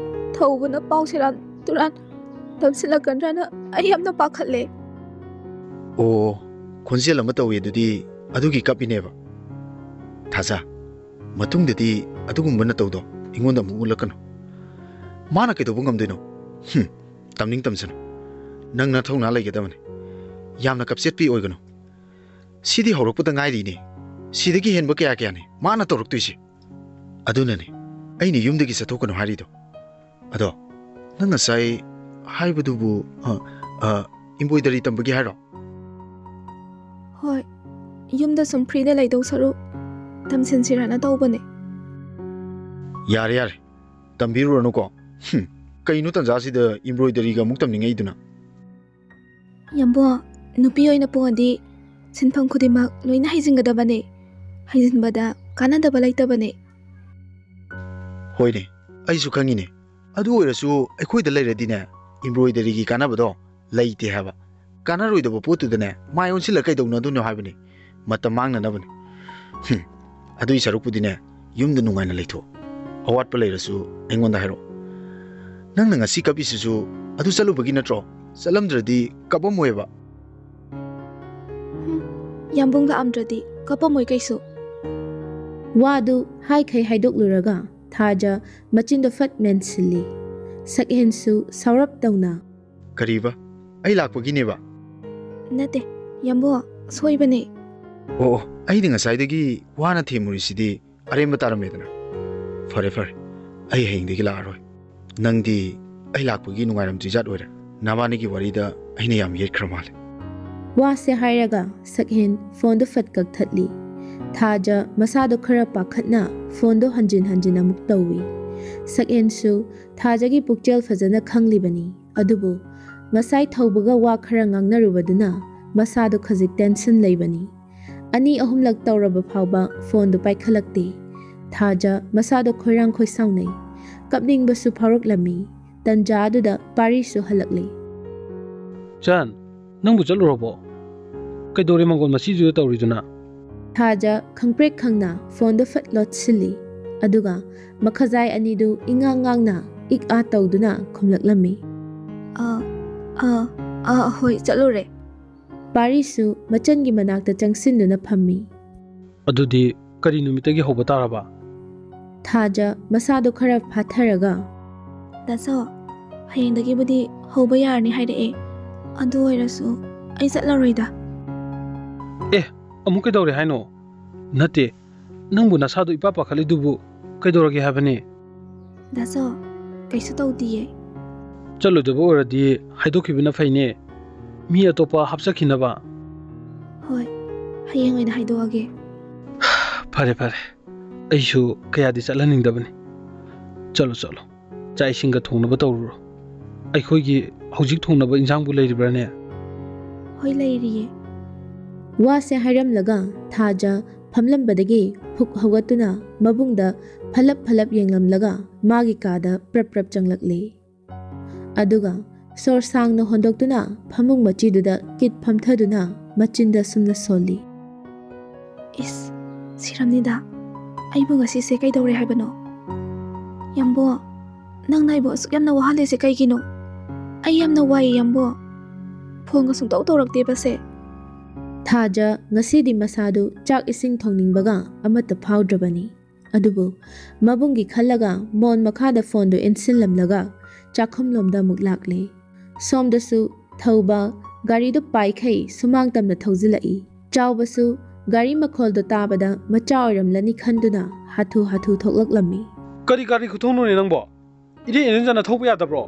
ꯊꯧꯕꯅ ꯄꯥꯎ ꯁꯦꯔꯥꯟ ꯇꯨꯔꯥꯟ ꯇꯝꯁꯤꯜꯂꯛꯀꯗ꯭ꯔꯅ ꯑꯩ ꯌꯥꯝꯅ ꯄꯥꯈꯠꯂꯦ꯫ ꯑꯣ, ꯈꯣꯟꯖꯦꯜ ꯑꯃ ꯇꯧꯏ ꯑꯗꯨꯗꯤ ꯑꯗꯨꯒꯤ ꯀꯞꯄꯤꯅꯦꯕ꯫ ꯊꯥꯖ, ꯃꯇꯨꯡꯗꯗꯤ ꯑꯗꯨꯒꯨꯝꯕ ꯅꯇꯧꯗꯣ ꯑꯩꯉꯣꯟꯗ ꯑꯃꯨꯛ ꯎꯠꯂꯛꯀꯅꯨ꯫ ꯃꯥꯅ ꯀꯩꯗꯧꯕ ꯉꯝꯗꯣꯏꯅꯣ? ꯇꯝꯅꯤꯡ ꯇꯝꯁꯅꯨ꯫ ꯅꯪ ꯅꯊꯧꯅꯥ ꯂꯩꯒꯗꯕꯅꯤ꯫ ꯌꯥꯝꯅ ꯀꯞꯆꯦꯠꯄꯤ ꯑꯣꯏꯒꯅꯨ꯫ ꯁꯤꯗꯤ ꯍꯧꯔꯛꯄꯗ ꯉꯥꯏꯔꯤꯅꯦ꯫ ꯁꯤꯗꯒꯤ ꯍꯦꯟꯕ ꯀꯌꯥꯅꯤ ꯃꯥꯅ ꯇꯧꯔꯛꯇꯣꯏꯁꯦ꯫ ꯑꯗꯨꯅꯅꯦ ꯑꯩꯅ ꯌꯨꯝꯗꯒꯤ ꯆꯠꯊꯣꯛꯀꯅꯨ ꯍꯥꯏꯔꯤꯗꯣ꯫ ꯑꯗꯣ ꯅꯪ ꯉꯁꯥꯏ ꯍꯥꯏꯕꯗꯨꯕꯨ ꯏꯝꯕꯣꯏꯗꯔꯤ ꯇꯝꯕꯒꯤ ꯍꯥꯏꯔꯣ? ꯍꯣꯏ, ꯌꯨꯝꯗ ꯁꯨꯝ ꯐ꯭ꯔꯤꯗ ꯂꯩꯗꯧ ꯁꯔꯨꯛ ꯇꯝꯁꯤꯟꯁꯤꯔꯅ ꯇꯧꯕꯅꯦ꯫ ꯌꯥꯔꯦ, ꯇꯝꯕꯤꯔꯨꯔꯅꯨꯀꯣ꯫ ꯀꯩꯅꯣ ꯇꯟꯖꯥꯁꯤꯗ ꯏꯝꯕ꯭ꯔꯣꯏꯗꯔꯤꯒ ꯑꯃꯨꯛ ꯇꯝꯅꯤꯡꯉꯛꯏꯗꯨꯅ? ꯌꯥꯝꯕꯣ, ꯅꯨꯄꯤ ꯑꯣꯏꯅ ꯄꯣꯛꯑꯗꯤ ꯁꯤꯟꯐꯝ ꯈꯨꯗꯤꯡꯃꯛ ꯂꯣꯏꯅ ꯍꯩꯖꯤꯟꯒꯗꯕꯅꯦ꯫ ꯍꯩꯖꯤꯟꯕꯗ ꯀꯥꯟꯅꯗꯕ ꯂꯩꯇꯕꯅꯦ꯫ ꯍꯣꯏꯅꯦ, ꯑꯩꯁꯨ ꯈꯪꯉꯤꯅꯦ꯫ ꯑꯗꯨ ꯑꯣꯏꯔꯁꯨ ꯑꯩꯈꯣꯏꯗ ꯂꯩꯔꯗꯤꯅꯦ ꯏꯝꯕ꯭ꯔꯣꯏꯗꯔꯤꯒꯤ ꯀꯥꯟꯅꯕꯗꯣ ꯂꯩꯇꯦ ꯍꯥꯏꯕ꯫ ꯀꯥꯟꯅꯔꯣꯏꯗꯕ ꯄꯣꯠꯇꯨꯗꯅꯦ ꯃꯥꯏ ꯑꯣꯟꯁꯤꯜꯂ ꯀꯩꯗꯧꯅꯗꯣꯏꯅꯣ ꯍꯥꯏꯕꯅꯤ꯫ ꯃꯇꯝ ꯃꯥꯡꯅꯅꯕꯅꯤ꯫ ꯑꯗꯨꯏ ꯁꯔꯨꯛꯄꯨꯗꯤꯅꯦ ꯌꯨꯝꯗ ꯅꯨꯡꯉꯥꯏꯅ ꯂꯩꯊꯣꯛ꯫ ꯑꯋꯥꯠꯄ ꯂꯩꯔꯁꯨ ꯑꯩꯉꯣꯟꯗ ꯍꯥꯏꯔꯛꯑꯣ꯫ ꯅꯪꯅ ꯉꯁꯤ ꯀꯞꯄꯤꯁꯤꯁꯨ ꯑꯗꯨ ꯆꯠꯂꯨꯕꯒꯤ ꯅꯠꯇ꯭ꯔꯣ? ꯆꯠꯂꯝꯗ꯭ꯔꯗꯤ ꯀꯞꯄꯝꯃꯣꯏꯕ꯫ ꯌꯥꯝꯕꯨꯡ ꯂꯥꯛꯑꯝꯗ꯭ꯔꯗꯤ ꯀꯞꯄꯝꯃꯣꯏ ꯀꯩꯁꯨ꯫ ꯋꯥꯗꯨ ꯍꯥꯏꯈꯩ ꯍꯥꯏꯗꯣꯛꯂꯨꯔꯒ ꯊꯥꯖ ꯃꯆꯤꯟꯗꯣ ꯐꯠ ꯃꯦꯟꯁꯤꯜꯂꯤ꯫ ꯁꯛꯍꯦꯟꯁꯨ ꯁꯥꯎꯔꯞ ꯇꯧꯅ, ꯀꯔꯤꯕ? ꯑꯩ ꯂꯥꯛꯄꯒꯤꯅꯦꯕ? ꯅꯠꯇꯦ, ꯌꯥꯝꯕꯣ, ꯁꯣꯏꯕꯅꯦ꯫ ꯑꯣ, ꯑꯩꯅ ꯉꯁꯥꯏꯗꯒꯤ ꯋꯥꯅ ꯊꯦꯝꯃꯨꯔꯤꯁꯤꯗꯤ ꯑꯔꯦꯝꯕ ꯇꯥꯔꯝꯃꯦꯗꯅ꯫ ꯐꯔꯦ, ꯑꯩ ꯍꯌꯦꯡꯗꯒꯤ ꯂꯥꯛꯑꯔꯣꯏ꯫ ꯅꯪꯗꯤ ꯑꯩ ꯂꯥꯛꯄꯒꯤ ꯅꯨꯡꯉꯥꯏꯔꯝꯗ꯭ꯔꯤꯖꯥꯠ ꯑꯣꯏꯔꯦ꯫ ꯅꯕꯥꯅꯤꯒꯤ ꯋꯥꯔꯤꯗ ꯑꯩꯅ ꯌꯥꯝ ꯌꯦꯠꯈ꯭ꯔ ꯃꯥꯜꯂꯦ꯫ ꯋꯥꯁꯦ ꯍꯥꯏꯔꯒ ꯁꯛꯍꯦꯟ ꯐꯣꯟꯗꯣ ꯐꯠ ꯀꯛꯊꯠꯂꯤ꯫ ꯊꯥꯖ ꯃꯁꯥꯗꯣ ꯈꯔ ꯄꯥꯈꯠꯅ ꯐꯣꯟꯗꯣ ꯍꯟꯖꯤꯟ ꯑꯃꯨꯛ ꯇꯧꯏ꯫ ꯁꯛꯍꯦꯟꯁꯨ ꯊꯥꯖꯒꯤ ꯄꯨꯛꯆꯦꯜ ꯐꯖꯅ ꯈꯪꯂꯤꯕꯅꯤ, ꯑꯗꯨꯕꯨ ꯉꯁꯥꯏ ꯊꯧꯕꯒ ꯋꯥ ꯈꯔ ꯉꯥꯡꯅꯔꯨꯕꯗꯨꯅ ꯃꯁꯥꯗꯨ ꯈꯖꯤꯛ ꯇꯦꯟꯁꯟ ꯂꯩꯕꯅꯤ꯫ 2-3ꯂꯛ ꯇꯧꯔꯕ ꯐꯥꯎꯕ ꯐꯣꯟꯗꯨ ꯄꯥꯏꯈꯠꯂꯛꯇꯦ꯫ ꯊꯥꯖ ꯃꯁꯥꯗꯨ ꯈꯣꯏꯔꯥꯡ ꯈꯣꯏꯁꯥꯎꯅꯩ, ꯀꯞꯅꯤꯡꯕꯁꯨ ꯐꯥꯎꯔꯛꯂꯝꯃꯤ꯫ ꯇꯟꯖꯥ ꯑꯗꯨꯗ ꯄꯥꯔꯤꯁꯨ ꯍꯜꯂꯛꯂꯤ꯫ ꯆꯟ, ꯅꯪꯕꯨ ꯆꯠꯂꯨꯔꯕꯣ? ꯀꯩꯗꯧꯔꯦ ꯃꯪꯒꯣꯜ ꯃꯁꯤꯗꯨꯗ ꯇꯧꯔꯤꯗꯨꯅ? ꯊꯥꯖ ꯈꯪꯄ꯭ꯔꯦꯛ ꯈꯪꯅ ꯐꯣꯟꯗꯨ ꯐꯠ ꯂꯣꯠꯁꯤꯜꯂꯤ, ꯑꯗꯨꯒ ꯃꯈꯖꯥꯏ ꯑꯅꯤꯗꯨ ꯏꯉꯥꯡ ꯉꯥꯡꯅ ꯏꯛ-ꯑ ꯇꯧꯗꯨꯅ ꯈꯨꯝꯂꯛꯂꯝꯃꯤ꯫ ꯍꯣꯏ ꯆꯠꯂꯨꯔꯦ꯫ ꯄꯥꯔꯤꯁꯨ ꯃꯆꯟꯒꯤ ꯃꯅꯥꯛꯇ ꯆꯪꯁꯤꯟꯗꯨꯅ ꯐꯝꯃꯤ꯫ ꯑꯗꯨꯗꯤ ꯀꯔꯤ ꯅꯨꯃꯤꯠꯇꯒꯤ ꯍꯧꯕ ꯇꯥꯔꯕ? ꯊꯥꯖ ꯃꯁꯥꯗꯨ ꯈꯔ ꯐꯥꯊꯔꯒ, ꯗꯥꯆꯧ, ꯍꯌꯦꯡꯗꯒꯤꯕꯨꯗꯤ ꯍꯧꯕ ꯌꯥꯔꯅꯤ ꯍꯥꯏꯔꯛꯑꯦ꯫ ꯑꯗꯨ ꯑꯣꯏꯔꯁꯨ ꯑꯩ ꯆꯠꯂꯔꯣꯏꯗ꯫ ꯑꯃꯨꯛ ꯀꯩꯗꯧꯔꯦ ꯍꯥꯏꯅꯣ? ꯅꯠꯇꯦ, ꯅꯪꯕꯨ ꯅꯁꯥꯗꯨ ꯏꯄꯥ ꯄꯥꯈꯠꯂꯤꯗꯨꯕꯨ ꯀꯩꯗꯧꯔꯒꯦ ꯍꯥꯏꯕꯅꯤ? ꯗꯥꯆꯧ, ꯀꯩꯁꯨ ꯇꯧꯗꯤꯌꯦ꯫ ꯆꯠꯂꯣꯏꯗꯕ ꯑꯣꯏꯔꯗꯤ ꯍꯥꯏꯗꯣꯛꯈꯤꯕꯅ ꯐꯩꯅꯦ, ꯃꯤ ꯑꯇꯣꯞꯄ ꯍꯥꯞꯆꯈꯤꯅꯕ꯫ ꯍꯣꯏ, ꯍꯌꯦꯡ ꯑꯣꯏꯅ ꯍꯥꯏꯗꯣꯛꯑꯒꯦ꯫ ꯐꯔꯦ ꯐꯔꯦ, ꯑꯩꯁꯨ ꯀꯌꯥꯗꯤ ꯆꯠꯍꯟꯅꯤꯡꯗꯕꯅꯤ꯫ ꯆꯠꯂꯣ, ꯆꯥꯛ ꯏꯁꯤꯡꯒ ꯊꯣꯡꯅꯕ ꯇꯧꯔꯨꯔꯣ꯫ ꯑꯩꯈꯣꯏꯒꯤ ꯍꯧꯖꯤꯛ ꯊꯣꯡꯅꯕ ꯏꯟꯖꯥꯡꯕꯨ ꯂꯩꯔꯤꯕ꯭ꯔꯥꯅꯦ? ꯍꯣꯏ, ꯂꯩꯔꯤꯌꯦ꯫ ꯋꯥꯁꯦ ꯍꯥꯏꯔꯝꯂꯒ ꯊꯥꯖ ꯐꯝꯂꯝꯕꯗꯒꯤ ꯐꯨꯛ ꯍꯧꯒꯠꯇꯨꯅ ꯃꯕꯨꯡꯗ ꯐꯂꯞ ꯌꯦꯡꯂꯝꯂꯒ ꯃꯥꯒꯤ ꯀꯥꯗ ꯄ꯭ꯔꯞ ꯆꯪꯂꯛꯂꯤ꯫ ꯑꯗꯨꯒ ꯁꯣꯔ ꯁꯥꯡꯅ ꯍꯣꯟꯗꯣꯛꯇꯨꯅ ꯐꯃꯨꯡ ꯃꯆꯤꯗꯨꯗ ꯀꯤꯠ ꯐꯝꯊꯗꯨꯅ ꯃꯆꯤꯟꯗ ꯁꯨꯝꯅ ꯁꯣꯜꯂꯤ꯫ ꯏꯁ, ꯁꯤꯔꯝꯅꯤꯗ꯫ ꯑꯩꯕꯨ ꯉꯁꯤꯁꯦ ꯀꯩꯗꯧꯔꯦ ꯍꯥꯏꯕꯅꯣ? ꯌꯥꯝꯕꯣ, ꯅꯪꯅ ꯑꯩꯕꯨ ꯑꯁꯨꯛ ꯌꯥꯝꯅ ꯋꯥꯍꯜꯂꯤꯁꯦ ꯀꯩꯒꯤꯅꯣ? ꯑꯩ ꯌꯥꯝꯅ ꯋꯥꯏꯌꯦ ꯌꯥꯝꯕꯣ꯫ ꯐꯣꯟꯒ ꯁꯨꯡꯇꯧ ꯇꯧꯔꯛꯇꯦꯕꯁꯦ꯫ ꯊꯥꯖ ꯉꯁꯤꯗꯤ ꯃꯁꯥꯗꯨ ꯆꯥꯛ ꯏꯁꯤꯡ ꯊꯣꯡꯅꯤꯡꯕꯒ ꯑꯃꯠꯇ ꯐꯥꯎꯗ꯭ꯔꯕꯅꯤ, ꯑꯗꯨꯕꯨ ꯃꯕꯨꯡꯒꯤ ꯈꯜꯂꯒ ꯃꯣꯟ ꯃꯈꯥꯗ ꯐꯣꯟꯗꯨ ꯏꯟꯁꯤꯜꯂꯝꯂꯒ ꯆꯥꯛꯈꯨꯝꯂꯣꯝꯗ ꯑꯃꯨꯛ ꯂꯥꯛꯂꯤ꯫ ꯁꯣꯝꯗꯁꯨ ꯊꯧꯕ ꯒꯥꯔꯤꯗꯨ ꯄꯥꯏꯈꯩ ꯁꯨꯃꯥꯡ ꯇꯝꯅ ꯊꯧꯖꯤꯜꯂꯛꯏ꯫ ꯆꯥꯎꯕꯁꯨ ꯒꯥꯔꯤ ꯃꯈꯣꯜꯗꯨ ꯇꯥꯕꯗ ꯃꯆꯥ ꯑꯣꯏꯔꯝꯂꯅꯤ ꯈꯟꯗꯨꯅ ꯍꯥꯊꯨ ꯊꯣꯛꯂꯛꯂꯝꯃꯤ꯫ ꯀꯔꯤ ꯈꯨꯊꯧꯅꯣꯅꯦ ꯅꯪꯕꯣ? ꯏꯔꯦꯟꯖꯅ ꯊꯧꯕ ꯌꯥꯗꯕ꯭ꯔꯣ?